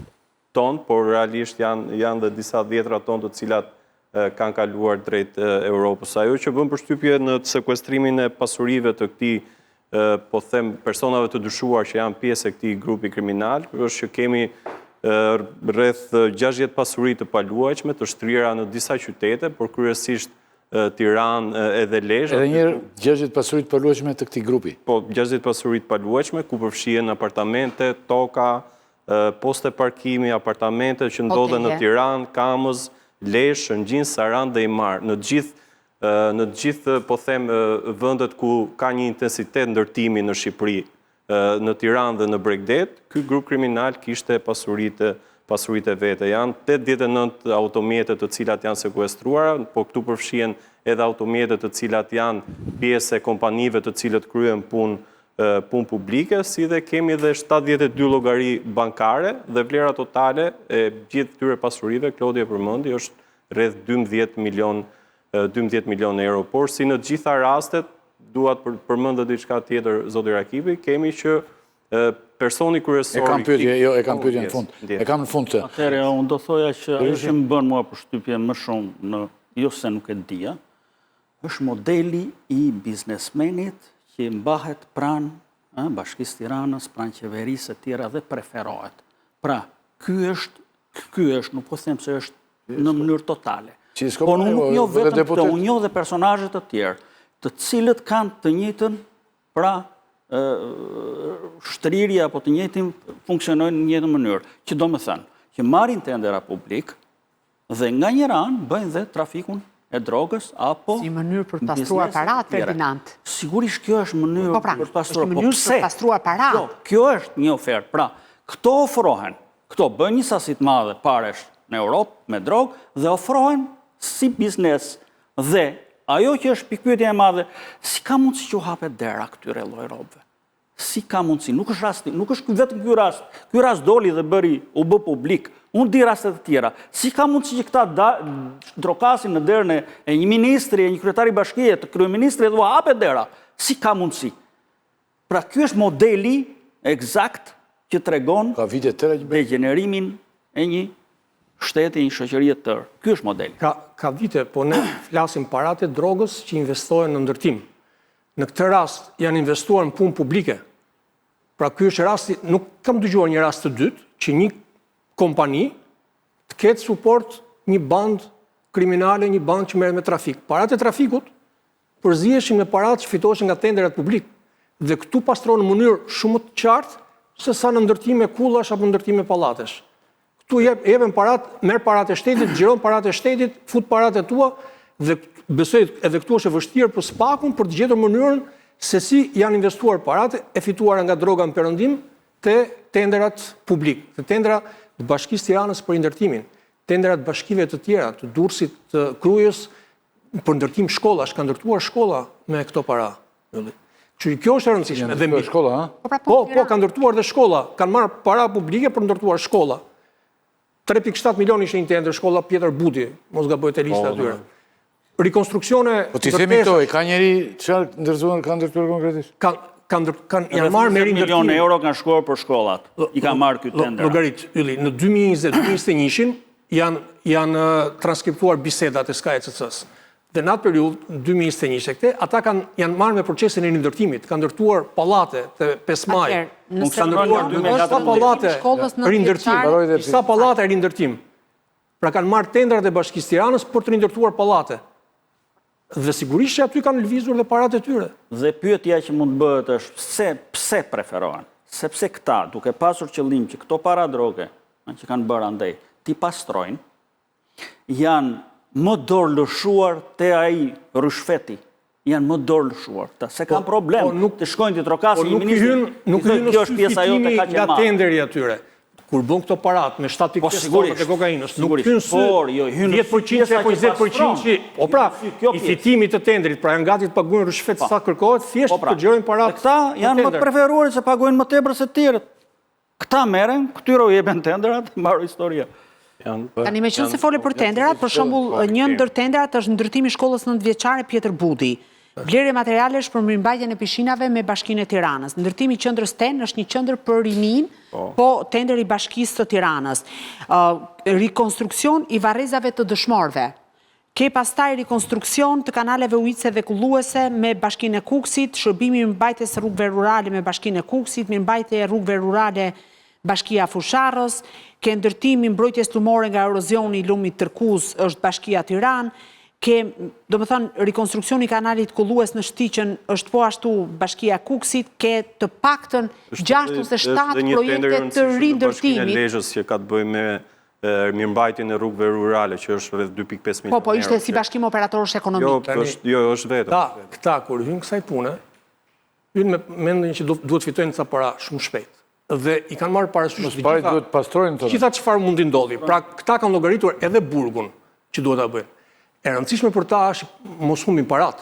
ton, por realisht janë dhe disa dhjetra ton të cilat kanë kaluar drejt Europës. Ajo që bën përshtypje në sekuestrimin e pasurive të këtij, po them personave të dyshuar që janë pjesë e këtij grupi kriminal, është që kemi rreth 60 pasuri të paluajtshme të shtrira në disa qytete, por kryesisht Tiranë edhe Lezhë. Edhe njërë 60 pasurit paluajtshme të këtij grupi? Po, 60 pasurit paluajtshme, ku përfshihen apartamente, toka, poste parkimi, apartamente që ndodhen në Tiranë, Kamës, Lezhë, Shëngjin, Sarandë dhe Imar. Në gjithë, po them, vendet ku ka një intensitet ndërtimi në Shqipëri, në Tiranë dhe në Bregdet, ky grup kriminal kishte pasuritë e vete. Janë 89 automjete të cilat janë sekuestruara, po këtu përfshihen edhe automjete të cilat janë pjesë e kompanive të cilët kryen punë publike, si dhe kemi edhe 72 llogari bankare dhe vlera totale e gjithë këtyre pasurive, Klodi e përmendi, është rreth 12 milion euro. Por si në gjitha rastet, duat përmendë diçka tjetër Zoti Rakipi, kemi që personi kryesor... E kam pyetje në fund. E kam në fund të... Atëherë, unë do thoja që ajo që më bën mua përshtypje më shumë në jo se nuk e dija, është modeli i biznesmenit që mbahet pranë Bashkisë Tiranës, pranë qeverisë e tjera dhe preferohet. Pra, ky është, nuk po them se është në mënyrë totale. Por nuk njoh vetëm këtë, unë njoh dhe personazhe të tjerë, të cilët kanë të njëjtën, pra shtrirje apo të njëjtin funksionojnë në njëjtën mënyrë, që do me thënë, që marrin tendera publik dhe nga njëra anë bëjnë dhe trafikun e drogës apo si mënyrë për të pastruar parat, Ferdinand. Sigurisht kjo është mënyrë për të pastruar, po pse? Jo, kjo është një ofertë. Pra, këto ofrohen, këto bëjnë një sasi të madhe paresh në Europë me drogë dhe ofrohen si biznes dhe ajo që është pikpyetja e madhe, si ka mundësi që u hapet dera këtyre lloj robëve? Si ka mundësi? Nuk është rasti, nuk është vetëm ky rast. Ky rast doli dhe u bë publik. Unë di rastet të tjera. Si ka mundësi që këta drokasin në derën e një ministri, e një kryetari bashkie, të kryeministrit dhe u hapet dera? Si ka mundësi? Pra ky është modeli eksakt që tregon degenerimin e një shteti, një shoqërie të tërë. Ky është modeli. Ka vite, po ne flasim paratë e drogës që investohen në ndërtim. Në këtë rast janë investuar në punë publike. Pra ky është rasti, nuk kam dëgjuar një rast të dytë, që një kompani të ketë suport një bandë kriminale, një bandë që merret me trafik. Paratë e trafikut përziheshin me paratë që fitoheshin nga tenderat publik. Dhe këtu pastrohen në mënyrë shumë të qartë se sa në ndërtime kullash apo ndërtime pallatesh. Tu jepen paratë, merr paratë e shtetit, xhiron paratë e shtetit, fut paratë e tua dhe besoj edhe këtu është e vështirë për spakun për të gjetur mënyrën se si janë investuar paratë e fituara nga droga në perëndim te tenderat publik, te tendera të Bashkisë Tiranës për ndërtimin, tenderat bashkive të tjera, të Durrësit, të Krujës, për ndërtim shkolla, ka ndërtuar shkolla me këto para. Që kjo është e rëndësishme. Dhe shkolla, ha? Po, ka ndërtuar dhe shkolla. Kanë marrë para publike për ndërtuar shkolla. 3.7 milion ishte një tender shkolla Pjetër Buti, mos gabojt e lista atyre. Rekonstruksione... Po ti themi këto, ka njeri që ka ndërtuar konkretisht? Janë marrë me rindërtim. 20 milion euro kanë shkuar për shkollat. I ka marrë këtë tender. Logarit, Yli, në 2020-2021 janë transkriptuar bisedat e SKECC-s. Dhe në atë periud, 2021 këte, ata janë marrë me procesin e rindërtimit, kanë ndërtuar pallate të 5 maj. Kanë ndërtuar sa pallate rindërtim, sa pallate rindërtim. Pra kanë marrë tendrat e Bashkisë Tiranës për të rindërtuar pallate. Dhe sigurisht që aty kanë lëvizur dhe parat e tyre. Dhe pyetja që mund bëhet është pse preferohen? Sepse këta, duke pasur qëllim që këto para droge që kanë bërë andej, ti pastrojnë, janë më dorë lëshuar te ai rrushfeti. Janë më dorë lëshuar. Se kanë problem të shkojnë të trokasin një ministri. Nuk hyn në shpifitimi nga tenderi atyre. Kur bën këto parat me 7.5 tonë të kokainës, nuk hyn së 10% apo 20% që... O pra, i fitimi të tenderit, pra janë gati të paguajnë rrushfet sa kërkohet, thjesht të gjërojnë parat. Këta janë më preferuar se paguajnë më tepër se tjerët. Këta merren, këtyre u jepen tenderat, mbaroi historia. Tani me qënë se fole për tenderat, për shembull, një ndër tenderat është ndërtimi shkollës 9-vjeçare Pjetër Buti. Blerje materialesh për mirëmbajtjen e pishinave me Bashkinë e Tiranës. Ndërtimi i qendrës TEN është një qendër për rinin, po tender i Bashkisë të Tiranës. Rikonstruksion i varrezave të dëshmorëve. Ke pastaj rikonstruksion të kanaleve ujitse dhe kulluese me Bashkinë e Kukësit, shërbimi mirëmbajtjes së rrugëve rurale me Bashkinë e Kukësit, mirëmbajtje e rrugëve rurale Bashkia Fusharrës, ke ndërtimi mbrojtjes lumore nga erozioni i lumit Tërkuz është Bashkia Tiranë, ke, do më thënë, rekonstruksioni kanalit kullues në Shtiqen është po ashtu Bashkia Kukësit, ke të paktën 6 ose 7 projekte të rindërtimit. Bashkinë e Lezhës që ka të bëjë me mirëmbajtjen e rrugëve rurale, që është rreth 2.5 milion euro. Po, ishte si bashkim operatorësh ekonomik. Jo, është vetë. Këta, kur hynë kësaj pune, hynë me mendin që duhet fitojnë ca para shumë shpejt. Dhe i kanë marrë parasysh gjitha çfarë mundi ndodhi. Pra, këta kanë llogaritur edhe burgun që duhet ta bëjnë. E rëndësishme për ta është mos humbin parat.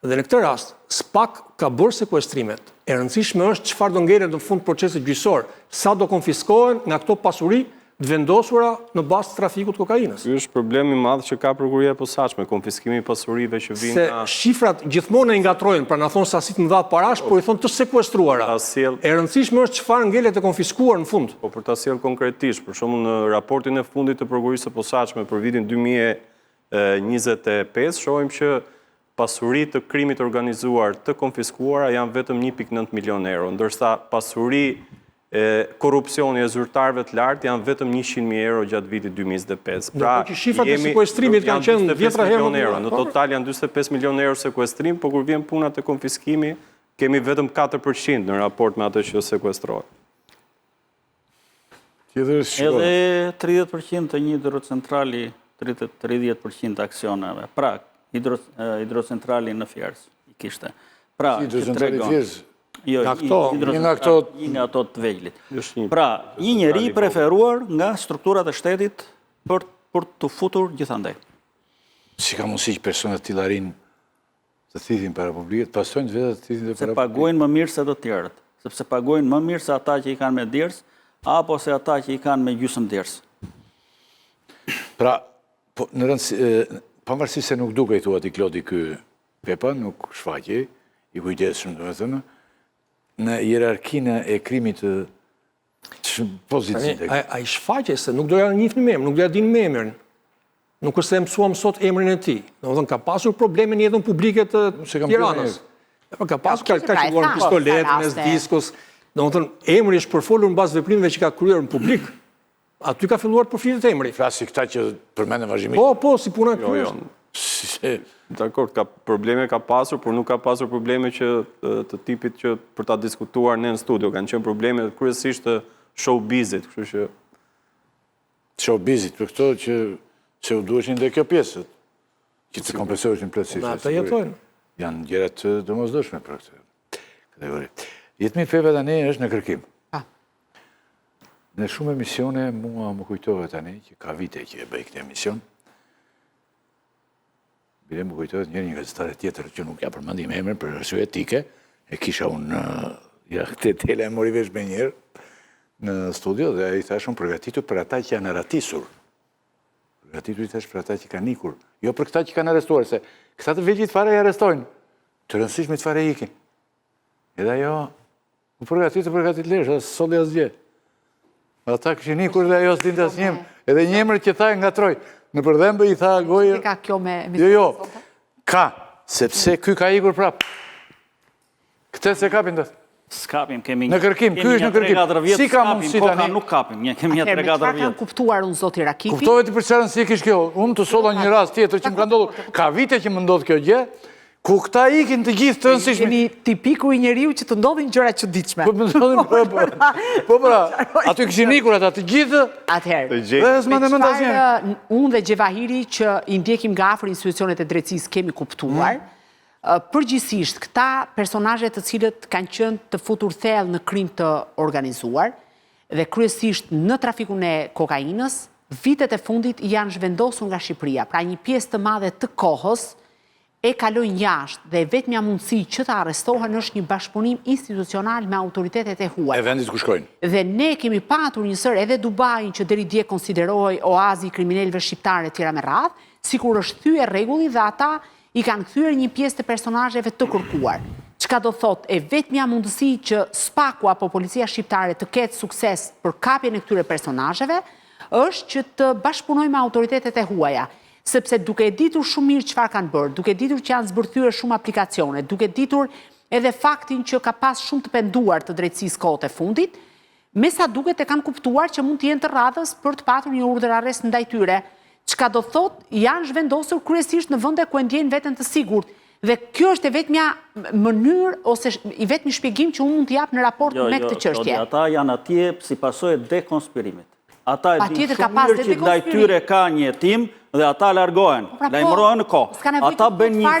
Dhe në këtë rast, SPAK ka bërë sekuestrimet. E rëndësishme është çfarë do ngelen në fund procesit gjyqësor, sa do konfiskohen nga këto pasuri të vendosura në bazë të trafikut të kokainës. Ky është problemi i madh që ka prokuroria e posaçme, konfiskimi i pasurive që vijnë nga... Se shifrat gjithmonë e ngatrojnë, pra na thonë sasi të mëdha parash, por i thonë të sekuestruara. E rëndësishme është çfarë ngelet e konfiskuar në fund. Po për ta sjellë konkretisht, për shembull në raportin e fundit të prokurorisë së posaçme për vitin 2025, shohim që pasuritë të krimit organizuar të konfiskuara janë vetëm 1.9 milion euro, ndërsa pasuri korupcioni e zyrtarëve të lartë janë vetëm 100.000 euro gjatë vitit 2025. Pra, shifrat e sekuestrimit kanë qenë 10 herë më euro. Në total janë 45 milion euro sekuestrim, por kur vjen puna te konfiskimi, kemi vetëm 4% në raport me atë që sekuestrohet. Edhe 30% të një hidrocentrali, 30% aksioneve. Pra, hidrocentrali në Fierz i kishte. Pra, hidrocentrali Fierz. Jo, një nga ato të vejlit. Pra, një njeri preferuar nga strukturat e shtetit për të futur gjithandej. Si ka mundësi që personat të tilarin të thithin para publikut, pasojnë vetë të thithin para publikut? Se pagojnë më mirë se të tjerët. Sepse pagojnë më mirë se ata që i kanë me dirs, apo se ata që i kanë me gjysmë dirs. Pra, pavarësisht se nuk duke i thua ti Klodi ky Pepa, nuk shfaqe, i kujdesshëm domethënë, në hierarkinë e krimit të pozitive. Ai shfaqe se nuk doja njihni me emrin, nuk doja din me emrin. Nuk është se mësuam sot emrin e tij. Domethënë ka pasur probleme në jetën publike të Tiranës. Ka pasur ka qenë pistolet, mes diskos. Domethënë emri është përfolur mbas veprimeve që ka kryer në publik. Aty ka filluar të përfitet emri. Flasi këta që përmenden vazhdimisht. Po, si puna kjo. Dakor, ka probleme ka pasur, por nuk ka pasur probleme që të tipit që për ta diskutuar në studio, kanë qenë probleme kryesisht të showbizit, kështu që showbizit për këto që u duheshin dhe kjo pjesë, që të kompensoheshin plotësisht. Ata jetojnë. Janë gjëra të domosdoshme për këtë kategori. Jetëmi Feve tani është në kërkim. Në shumë emisione mua më kujtohet tani që ka vite që e bëj këtë emision. Bile më kujtojt një gazetare tjetër që nuk ja përmendim emrin për arsye etike, e kisha unë këtë tele e mori vesh me njerë në studio dhe i thashun përgatitur për ata që janë ratisur. Përgatitur i thash për ata që kanë ikur. Jo për këta që kanë arrestuar, se këta të vegjit fare i arrestojnë. Të rëndësishme të fare ikin. Edhe ajo, u përgatit lesh, asë soli asgje. Ata këshin ikur dhe ajo s'dinte asnjëm. Edhe njëmër që tha nga troj. Në përdhembë i tha gojë... Ka kjo me... Jo, ka, sepse ky ka ikur prap. Këtë se kapin të... Skapim, kemi... Në kërkim, ky është në kërkim. Si ka mundësi tani? Koka nuk kapim, kemi 3-4 vjetë. Me kanë kuptuar unë zoti Rakipi? Kuptove të për çfarë si kish kjo. Unë të solla një rast tjetër që më ka ndodhur. Ka vite që më ndodh kjo gjë, ku këta ikin të gjithë të rëndësishme. Jeni tipiku i njeriu që të ndodhin gjëra çuditshme. Po më ndodhin po pra, aty kishin ikur ata të gjithë. Atëherë. Dhe s'mande mend asnjë. Unë dhe Gjevahiri që i ndjekim nga afër institucionet e drejtësisë kemi kuptuar. Përgjithsisht, këta personazhe të cilët kanë qenë të futur thellë në krim të organizuar dhe kryesisht në trafikun e kokainës, vitet e fundit janë zhvendosur nga Shqipëria. Pra një pjesë të madhe të kohës e kalojnë jashtë dhe vetmja mundësi që të arrestohen është një bashkëpunim institucional me autoritetet e huaj. E vendit ku shkojnë. Dhe ne kemi patur njësër edhe Dubain që deri dje konsiderohej oazi i kriminalëve shqiptarë tjera me radhë, sikur është thyer rregulli dhe ata i kanë kthyer një pjesë të personazheve të kërkuar. Çka do thotë e vetmja mundësi që SPAK-u apo policia shqiptare të ketë sukses për kapjen e këtyre personazheve është që të bashkëpunojmë me autoritetet e huaja. Sepse duke e ditur shumë mirë çfarë kanë bërë, duke ditur që janë zbërthyer shumë aplikacione, duke ditur edhe faktin që ka pas shumë të penduar të drejtësisë kohët e fundit, me sa duket e kanë kuptuar që mund të jenë të radhës për të patur një urdhër arrest ndaj tyre. Çka do thotë janë zhvendosur kryesisht në vende ku e ndjejnë veten të sigurt. Dhe kjo është e vetmja mënyrë ose i vetmi shpjegim që unë mund të jap në raport me këtë çështje. Ata janë atje si pasojë e dekonspirimit. Ata e dinë Patjetër ka shumë pas mirë që ndaj tyre ka një hetim dhe ata largohen, lajmërohen në kohë. Ata bën një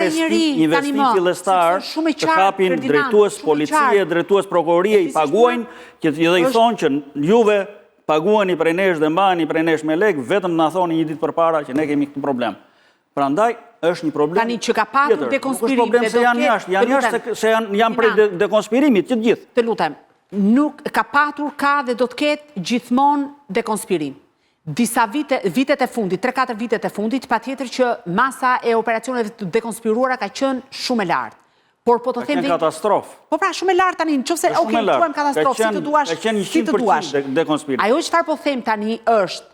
investim fillestar, të kapin drejtues policie, drejtues prokurorie, i paguajnë, që dhe i thonë që juve paguani prej nesh dhe mbani prej nesh me lek, vetëm na thoni një ditë përpara që ne kemi këtë problem. Prandaj është një problem. Tani që ka patur dekonspirim, nuk është problem se janë jashtë se janë prej dekonspirimit që të gjithë. Të lutem, nuk ka patur, ka dhe do të ketë gjithmonë dekonspirim. Disa vitet e fundit, 3-4 vitet e fundit, patjetër që masa e operacioneve të dekonspiruara ka qenë shumë e lartë. Por po të them vetë katastrofë. Po pra shumë e lartë tani, nëse quajmë katastrofë, si të duash, si të duash. Ajo çfarë po them tani është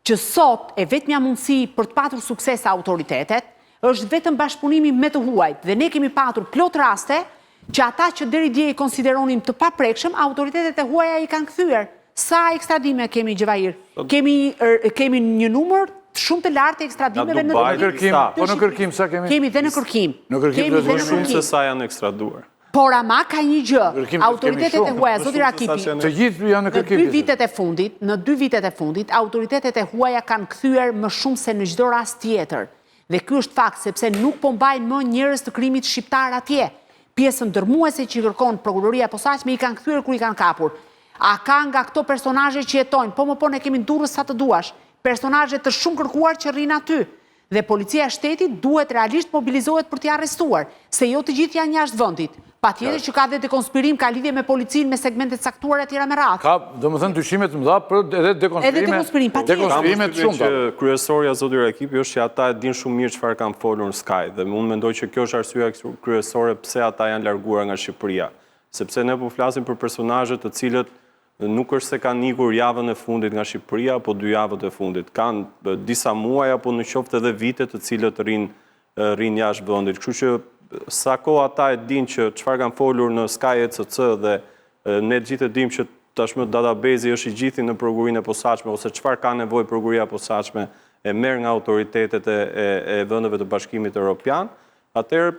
që sot e vetmja mundësi për të patur sukses autoritetet është vetëm bashkëpunimi me të huajt. Dhe ne kemi patur plot raste që ata që deri dje i konsideronim të paprekshëm, autoritetet e huaja i kanë kthyer. Sa ekstradime kemi Gjevahir? Kemi një numër shumë të lartë e ekstradimeve në kërkim. Po në kërkim sa kemi? Kemi dhe në kërkim. Në kërkim dhe shumë se sa janë ekstraduar. Por ama ka një gjë, autoritetet e huaja, zoti Rakipi, të gjithë janë në kërkim. Në 2 vitet e fundit, autoritetet e huaja kanë kthyer më shumë se në çdo rast tjetër. Dhe ky është fakt sepse nuk po mbajnë më njerëz të krimit shqiptar atje. Pjesën dërmuese që i kërkon prokuroria e posaçme i kanë kthyer kur i kanë kapur. A ka nga këto personazhe që jetojnë, po më po ne kemi ndurrë sa të duash, personazhe të shumë kërkuar që rrinë aty. Dhe policia e shtetit duhet realisht mobilizohet për t'i arrestuar, se jo të gjithë janë jashtë vendit. Patjetër që ka dhe dekonspirim, ka lidhje me policinë, me segmentet caktuara etj me radhë. Ka, domethënë dyshimet të mëdha për edhe dekonspirime. Dekonspirime të shumta. Kryesorja zoti Rakipi është që ata e dinë shumë mirë çfarë kanë folur në Sky dhe unë mendoj që kjo është arsyeja kryesore pse ata janë larguar nga Shqipëria, sepse ne po flasim për personazhe të cilët nuk është se kanë ikur javën e fundit nga Shqipëria, apo 2 javët e fundit. Kanë disa muaj apo në qoftë edhe vite të cilët rrinë jashtë vendit. Kështu që sa kohë ata e dinë që çfarë kanë folur në Sky ECC dhe ne gjithë e dimë që tashmë database është i gjithë në prokurinë e posaçme ose çfarë ka nevojë prokuria e posaçme e merr nga autoritetet e vendeve të Bashkimit Evropian, atëherë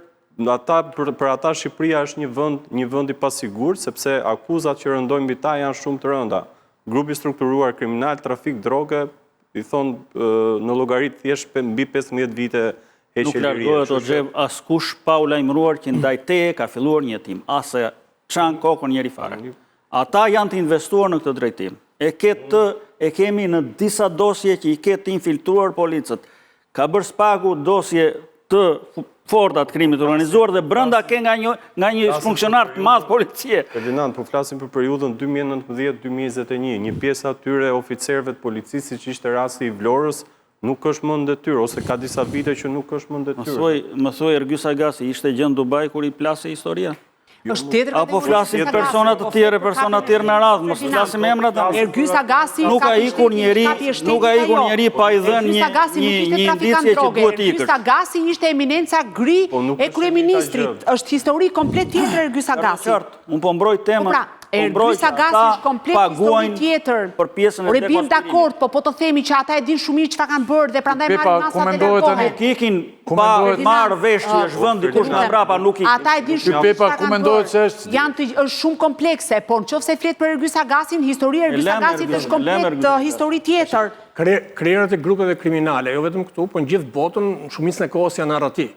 për ata Shqipëria është një vend i pasigurt sepse akuzat që rëndojnë mbi ta janë shumë të rënda. Grupi strukturuar kriminal, trafik droge, i thonë në llogarit thjesht mbi 15 vite. Nuk largohet o Xhev askush pa u lajmëruar që ndaj teje ka filluar një hetim, ase çan kokën njëri fare. Ata janë të investuar në këtë drejtim. E kemi në disa dosje që i ketë infiltruar policët. Ka bërë SPAK-u dosje të forta të krimit organizuar dhe brenda ke nga një funksionar të madh policie. Ferdinand, po flasim për periudhën 2019-2021. Një pjesë atyre oficerëve të policisë, që ishte rasti i Vlorës, nuk është më në detyrë, ose ka disa vite që nuk është më në detyrë. Më thuaj Ergjys Agasi, ishte gjë në Dubai kur i plase historia? Apo flasim kategori. persona të tjerë me radhë, mos flasim emrat. Ergjys Agasi Nuk ka ikur njeri pa i dhënë një indicje që duhet i ikër. Ergjys Agasi ishte eminenca gri e kryeministrit. Është histori komplet tjetër Ergjys Agasi. Unë po mbroj temën. Ergjys Agasi është komplet histori tjetër. Për pjesën e Ore bim dakord, po të themi që ata e din shumë mirë çfarë kanë bërë dhe prandaj marrin masat e largohen. Nuk ikin pa marrë vesh që është vend dikush nga mbrapa, nuk ikin. Ata e din shumë Pepa, ku mendohet se është? Është shumë komplekse, por nëse flet për Ergjys Agasin, historia e Ergjys Agasit është komplet histori tjetër. Krerët e grupeve kriminale, jo vetëm këtu, po në gjithë botën, shumicën e kohës janë arrati.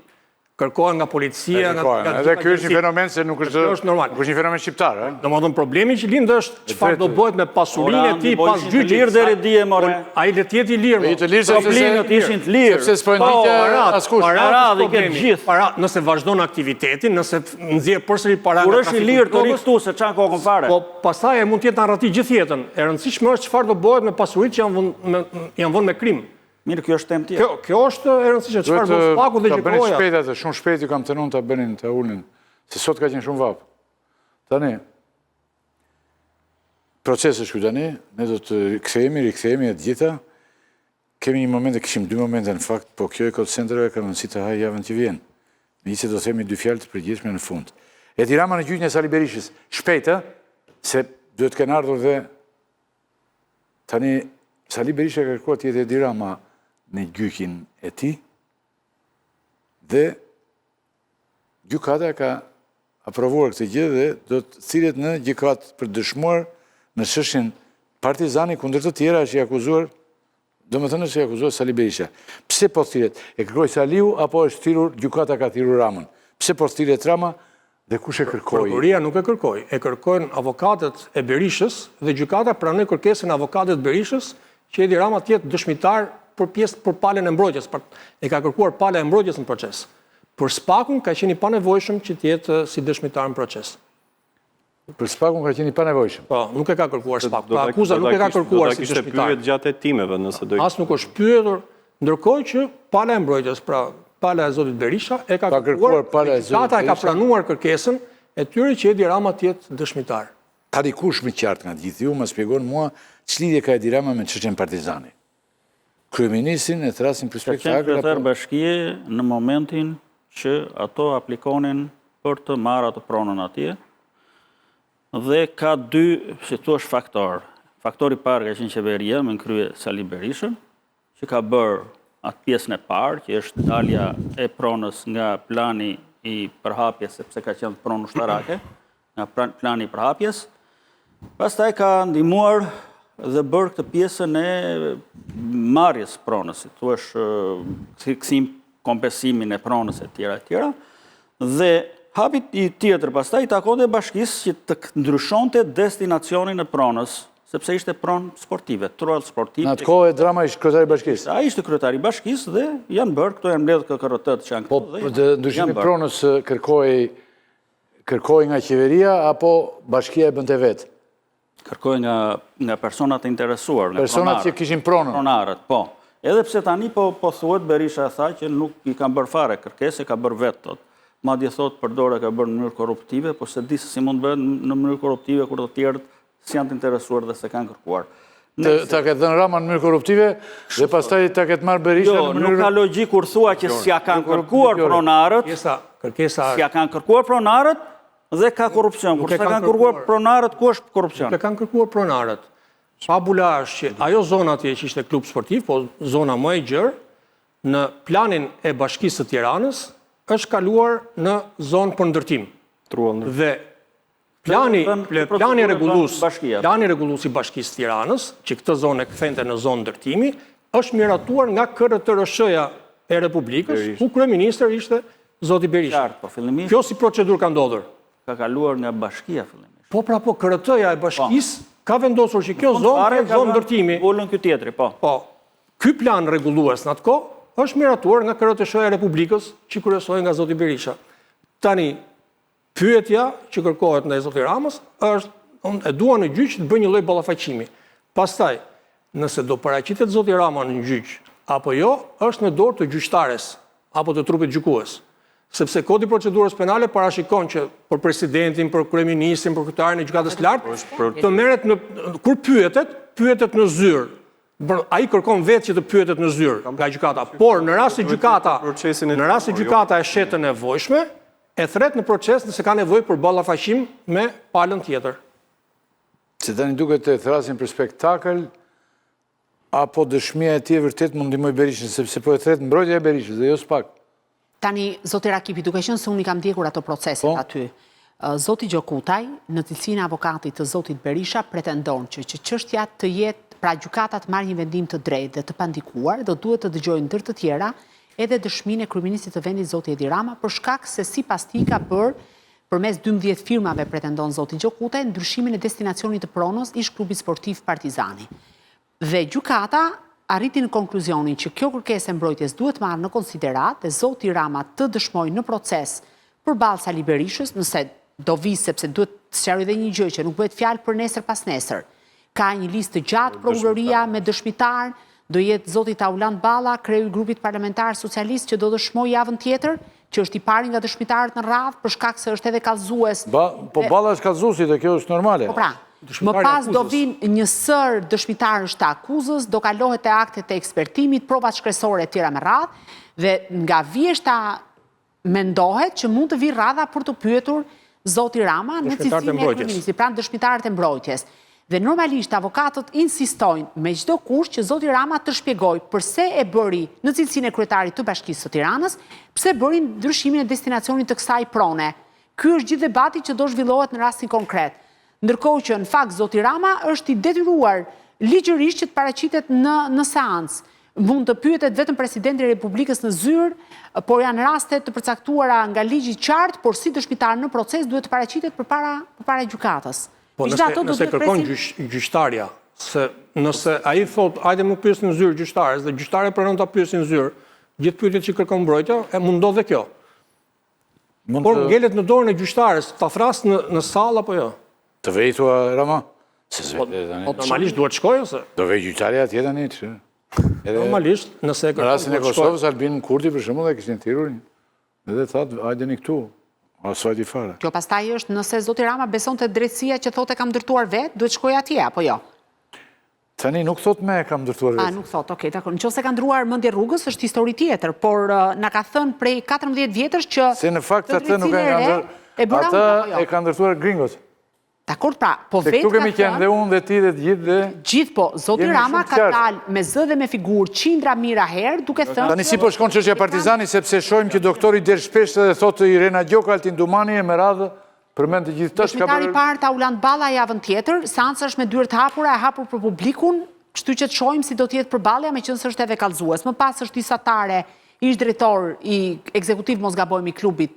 Kërkohen nga policia, edhe ky është një fenomen se nuk është normal. Nuk është një fenomen shqiptar, ëh. Domethënë problemi që lind është çfarë do bëhet me pasurinë e tij pas gjyqit. Lirë deri dije more. Ai le të jetë i lirë. Të lirë Problemet ishin të lirë. Sepse s'po ndihte askush. Para dhe këtë gjithë. Nëse vazhdon aktivitetin, nëse nxjerr përsëri para. Kur është i lirë të rikthtu se çan kokën fare. Po pastaj mund të jetë arrati gjithë jetën. E rëndësishme është çfarë do bëhet me pasuritë që janë vënë me krim. Mirë, kjo është temë tjetër. Kjo është e rëndësishme, çfarë do spaku dhe gjikoja. gjikoja. Shpejt atë, shumë shpejt ju kam thënë ta bënin, ta ulnin, se sot ka qenë shumë vap. Tani procesi është ky tani, ne do të rikthehemi e gjitha. Kemi një moment, kishim 2 momente në fakt, po kjo e call centerëve ka rëndësi të hajë javën që vjen. Megjithëse do themi 2 fjalë të përgjithshme në fund. Edi Rama në gjyqin e Sali Berishës, shpejt, se duhet të kenë ardhur dhe tani Sali Berisha ka kërkuar të jetë Edi Rama në gjyqin e tij dhe gjykata ka aprovuar këtë gjë dhe do të thirret në gjykatë për dëshmuar në çështjen Partizani kundër të tjera që i akuzuar, domethënë se i akuzuar Sali Berisha. Pse po thirret? E kërkoi Saliu apo është thirrur gjykata ka thirrur Ramën? Pse po thirret Rama dhe kush e kërkoi? Prokuroria nuk e kërkoi, e kërkojnë avokatët e Berishës dhe gjykata pranoi kërkesën e avokatëve të Berishës që Edi Rama të jetë dëshmitar për palën e mbrojtjes, e ka kërkuar pala e mbrojtjes në proces. Për Spakun ka qenë i panevojshëm që të jetë si dëshmitar në proces. Për Spakun ka qenë i panevojshëm. Po, nuk e ka kërkuar Spaku. Pra akuza nuk e ka kërkuar si dëshmitar. Do ta kishte pyetur gjatë hetimeve nëse do. As nuk është pyetur, ndërkohë që pala e mbrojtjes, pra pala e zotit Berisha e ka kërkuar pala e zotit Berisha. Ata e ka pranuar kërkesën e tyre që Edi Rama të jetë dëshmitar. Ka dikush më qartë nga gjithë ju, më shpjegon mua ç'lidhje ka Edi Rama me çështjen Partizani. Kryeministrin e thrasin për spektakël. Kryetar bashkie në momentin që ato aplikonin për të marrë atë pronën atje dhe ka 2, si thua, faktor. Faktori i parë ka qenë qeveria me krye Sali Berishën, që ka bërë atë pjesën e parë, që është dalja e pronës nga plani i përhapjes, sepse ka qenë pronë ushtarake, nga plani i përhapjes. Pastaj ka ndihmuar dhe bërë këtë pjesën e marrjes pronës, si thua, kthim kompesimin e pronës e tjera, dhe hapi i tjetër pastaj i takonte bashkisë që të ndryshonte destinacionin e pronës, sepse ishte pronë sportive, trojall sportiv. Në atë kohë Rama ishte kryetari i bashkisë. Ai ishte kryetari i bashkisë dhe janë bërë, këto janë mbledhur KKRT-t që janë këtu. Po, ndryshimi i pronës kërkoi nga qeveria apo bashkia e bënte vetë? Kërkoi nga personat e interesuar, nga personat që kishin pronën. Pronarët, po. Edhe pse tani po thuhet Berisha tha që nuk i kanë bërë fare kërkesë, ka bërë vetë tot. Madje thot përdore ka bërë në mënyrë korruptive, po se di se si mund bëhet në mënyrë korruptive kur të tjerët s'janë të interesuar dhe se kanë kërkuar. Ta ketë dhënë Rama në mënyrë korruptive dhe pastaj ta ketë marrë Berisha në mënyrë... Jo, nuk ka logjik kur thua që s'ja kanë kërkuar pronarët, s'ja kanë kërkuar pronarët dhe ka korrupsion. Kur s'ja kanë kërkuar pronarët, ku është korrupsion? Nuk e kanë kërkuar pronarët. Pabula është që ajo zona atje që ishte klub sportiv, po zona më e gjerë, në planin e Bashkisë së Tiranës, është kaluar në zonë për ndërtim. Dhe plani rregullues i Bashkisë së Tiranës, që këtë zonë e kthente në zonë ndërtimi, është miratuar nga KRTRSH-ja e Republikës, ku kryeministër ishte zoti Berisha. Kjo si procedurë ka ndodhur? Ka kaluar nga Bashkia fillimisht. Po pra po, KRT-ja e Bashkisë ka vendosur që kjo zonë është zonë ndërtimi. Volën ky tjetri, po. Po. Ky plan rregullues në atë kohë është miratuar nga KRTSH-ja e Republikës që kryesohet nga zoti Berisha. Tani, pyetja që kërkohet ndaj zoti Ramës është, e dua në gjyq të bëj një lloj ballafaqimi. Pastaj, nëse do paraqitet zoti Rama në gjyq apo jo, është në dorë të gjyqtares apo të trupit gjykues. Sepse kodi i procedurës penale parashikon që për presidentin, për kryeministrin, për kryetarin e gjykatës së lartë, të merret kur pyetet në zyrë. Ai kërkon vetë që të pyetet në zyrë nga gjykata, por në rast se gjykata e shet të nevojshme, e thret në proces nëse ka nevojë për ballafaqim me palën tjetër. Se tani duket të thrasin për spektakël, apo dëshmia e tij vërtet mund ndihmoj Berishën, sepse po e thret mbrojtja e Berishës dhe jo s'pak. Tani, zoti Rakipi, duke qenë se unë i kam ndjekur ato proceset aty, zoti Gjokutaj, në cilësinë e avokatit të zotit Berisha, pretendon që çështja të jetë, pra gjykata të marrë një vendim të drejtë dhe të pandikuar, do duhet të dëgjojë ndër të tjera edhe dëshminë e kryeministit të vendit zoti Edi Rama, për shkak se sipas tij ka bërë përmes 12 firmave, pretendon zoti Gjokutaj, ndryshimin e destinacionit të pronës ish klubit sportiv Partizani. Dhe gjykata arriti në konkluzionin që kjo kërkesë e mbrojtjes duhet marrë në konsiderat dhe zoti Rama të dëshmojë në proces përballë Sali Berishës, nëse do vi, sepse duhet të sqaroj dhe një gjë që nuk bëhet fjalë për nesër pas nesër. Ka një listë të gjatë prokuroria me dëshmitar, do jetë zoti Tauland Balla, kreu i grupit parlamentar socialist që do dëshmojë javën tjetër, që është i pari nga dëshmitarët në radhë për shkak se është edhe kallëzues. Po Balla është kallëzuesi dhe kjo është normale. Po pra, më pas do vinë një sër dëshmitarësh të akuzës, do kalohet te aktet e ekspertimit, provat shkresore e tjera me radhë, dhe nga vjeshta mendohet që mund të vi radha për të pyetur zoti Rama në cilësinë e kryeministit, pra dëshmitarët e mbrojtjes. Dhe normalisht avokatët insistojnë me çdo kusht që zoti Rama të shpjegojë pse e bëri në cilësinë e kryetarit të Bashkisë së Tiranës, pse bëri ndryshimin e destinacionit të kësaj prone. Ky është gjithë debati që do zhvillohet në rastin konkret. Ndërkohë që në fakt zoti Rama është i detyruar ligjërisht që të paraqitet në seancë. Mund të pyetet vetëm presidenti i Republikës në zyrë, por janë raste të përcaktuara nga ligji i qartë, por si dëshmitar në proces duhet të paraqitet përpara gjykatës. Po nëse kërkon gjyqtarja, se nëse ai thot, hajde më pyes në zyrë gjyqtares, dhe gjyqtarja pranon ta pyesë në zyrë, gjithë pyetjet që kërkon mbrojtja, mund ndodh dhe kjo. Por ngelet në dorën e gjyqtares, ta thras në sallë apo jo? Të vejtua Rama? Normalisht duhet shkoj ose? Do vej gjyqtarja atje tani. Normalisht, nëse në rastin e Kosovës, Albin Kurti për shembull e kishin thirrur. Edhe thatë, hajdeni këtu. Asaj i fare. Kjo pastaj është nëse zoti Rama beson të drejtësia që thotë kam ndërtuar vetë, duhet shkoj atje, apo jo? Tani nuk thot me kam ndërtuar vetë. Nuk thot, okej, dakor. Nëse ka ndruar mendje rrugës, është histori tjetër, por na ka thënë prej 14 vjetësh që se në fakt atë nuk e ka ndërtuar gringos. Dakor, pra, po vetë ka thënë. Këtu kemi qenë dhe unë dhe ti dhe të gjithë dhe... Gjithë po, zoti Rama ka dalë me zë dhe me figurë qindra mira herë, duke thënë... Tani si po shkon çështja Partizani, sepse shohim që doktori del shpesh dhe thotë Irena Gjoka, Altin Dumani e me radhë, përmend të gjithë të dëshmitari i parë Tauland Balla javën tjetër, seanca është me dyert hapura, e hapur për publikun, kështu që të shohim si do të jetë përballja, meqenëse është edhe kallëzues. Më pas është isatare, ish drejtor i ekzekutiv mos gabojmë i klubit,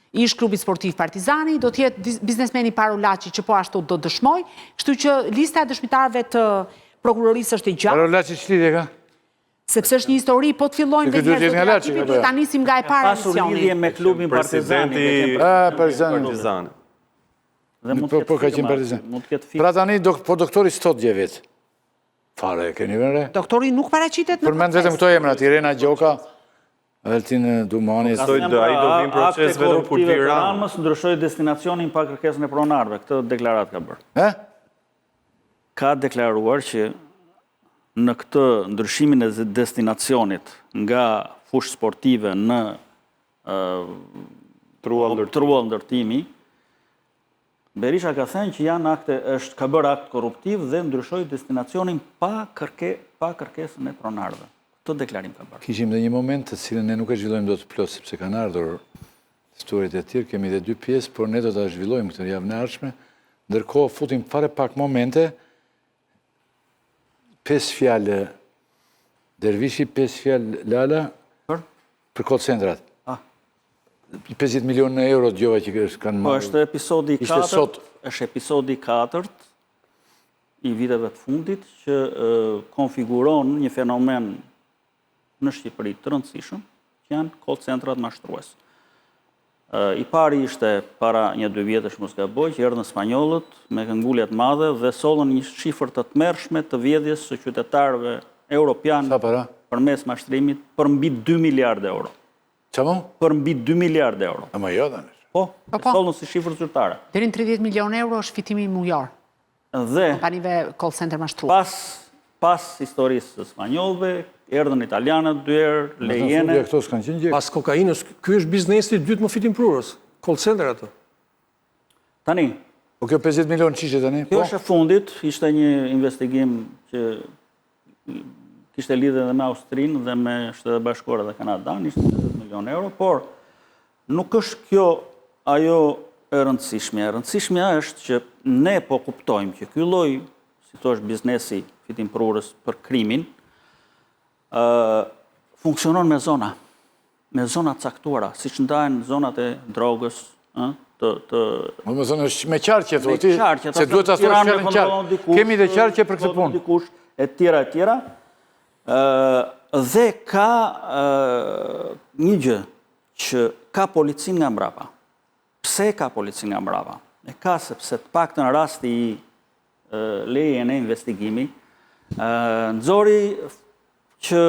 ish klubit sportiv Partizani, do t'jetë biznesmeni Parolaçi që po ashtu do dëshmoj, kështu që lista e dëshmitarëve të prokurorisë është e gjatë. Parolaçi ç'lidhje ka? Sepse është një histori, po të fillojmë dhe njerëzit do ta nisim nga e para pasur lidhje me klubin Partizani. Partizani. Po ka qenë Partizani. Pra tani po doktori s'thot gjë vetë. Fare, keni vënë? Doktori nuk paraqitet në proces. Përmend vetëm këto emrat, Irena Gjoka, Altin Dumani. Ai do vinë proces vetëm kur vi Ramës ndryshoi destinacionin pa kërkesën e pronarëve. Këtë deklarat ka bërë. Ka deklaruar që në këtë ndryshimin e destinacionit nga fushë sportive në truall ndërtimi, Berisha ka thënë që janë ka bërë akt korruptiv dhe ndryshoi destinacionin pa kërkesën e pronarëve. Këtë deklarim ka bërë. Kishim dhe një moment të cilën ne nuk e zhvillojmë do të plot, sepse kanë ardhur historit e tjerë, kemi dhe 2 pjesë, por ne do të zhvillojmë këtë javën e ardhshme. Ndërkohë futim fare pak momente, 5 fjalë Dervishi, 5 fjalë Lala për call centrat. 50 milionë euro djova që kanë marrë. Po është episodi 4, është episodi 4 i viteve të fundit që konfiguron një fenomen në Shqipëri të rëndësishëm, që janë call centrat mashtrues. I pari ishte para 1-2 vjetësh mos gaboj, që erdhën spanjollët me këngullet madhe dhe sollën një shifër të tmerrshme të vjedhjes së qytetarëve europian përmes mashtrimit për mbi 2 miliardë euro. Çamo? Për mbi 2 miliardë euro. Ama jo tani. Po, sollën si shifër zyrtare. Deri në 30 milionë euro është fitimi mujor. Dhe kompanive call center mashtrues. Pas historisë së spanjollëve, erdhën italianët 2 herë, lejene. Pas kokainës, ky është biznesi i dytë më fitimprurës, call center atë. Tani. Po kjo 50 milion qishe tani? Kjo është e fundit, ishte një investigim që kishte lidhje edhe me Austrinë dhe me Shtetet Bashkuara dhe Kanadan, ishte 50 milion euro, por nuk është kjo ajo e rëndësishmja. E rëndësishmja është që ne po kuptojmë që ky lloj, si thosh, biznesi fitimprurës për krimin, funksionon me zona caktuara, si që ndahen zonat e drogës, Me zonë është me qarqe, se duhet të ashtu është në qarqe. Kemi dhe qarqe për këtë punë. E tjera. Dhe ka një gjë që ka policin nga mbrapa. Pse ka policin nga mbrapa? E ka sepse të paktën rasti i lejene investigimi, nxori që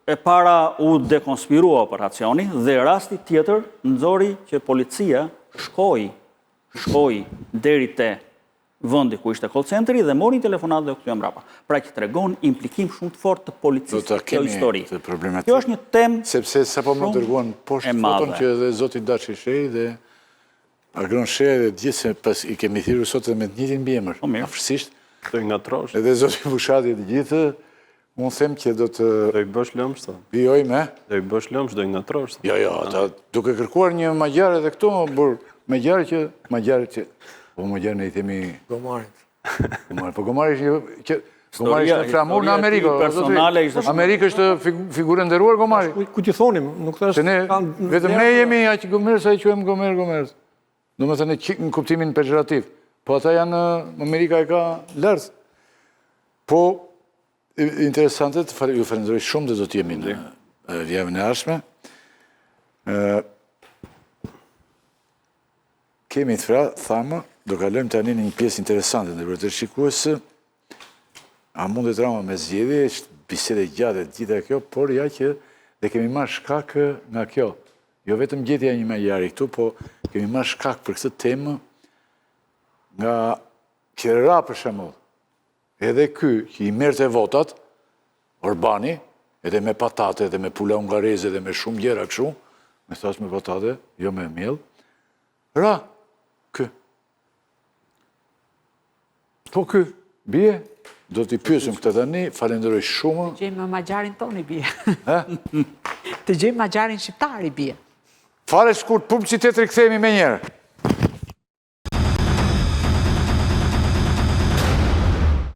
e para u dekonspirua operacioni dhe rasti tjetër nxori që policia shkoi deri te vendi ku ishte call centeri dhe mori telefonat dhe u kthye mbrapa. Pra që tregon implikim shumë të fortë të policisë kjo histori. Kjo është një temë sepse sapo më dërguan poshtë foton që edhe zoti Daçi Shej dhe Agron Shej dhe gjithë se pas i kemi thirrur sot edhe me të njëjtin mbiemër. Afërsisht do i ngatrosh. Edhe zoti Fushati të gjithë unë them që do të... Do i bësh lëmsh, ta. Bijoj me? Do i bësh lëmsh, do i ngatrosh. Jo, ata duke kërkuar një magjarë edhe këto, magjarë që... Po magjarë ne i themi... Gomarit. Po Gomari është Gomari është në flamur në Amerikë. Amerikë është figurë nderuar Gomari. Ku ti thonim, nuk thashtë... Vetëm ne jemi aq Gomer sa i quajmë Gomer. Do me thënë në kuptimin pejorativ. Po ata janë... Amerika e ka lërës. Po... Interesante, ju falenderoj shumë dhe do t'jemi në javën e ardhshme. Kemi të fra, thamë, do kalojmë tani në një pjesë interesante, ndërkohë të shikuesë, a mundet rama me zgjedhje, është bisede gjatë e gjitha kjo, por ja që dhe kemi marrë shkak nga kjo. Jo vetëm gjetja një magjari këtu, po kemi marrë shkak për këtë temë nga Qerra për shembull. Edhe ky, që i merrte votat, Orbani, edhe me patate, edhe me pula ungareze, edhe me shumë gjera këshu, me thas me patate, jo me miell, ra, ky. Po ky, bie, do t'i pyesim këtë tani, falenderoj shumë. Të gjejmë magjarin toni, bie. Të gjejmë magjarin shqiptari, bie. Fare shkurt, publicitet rikthehemi me njerë.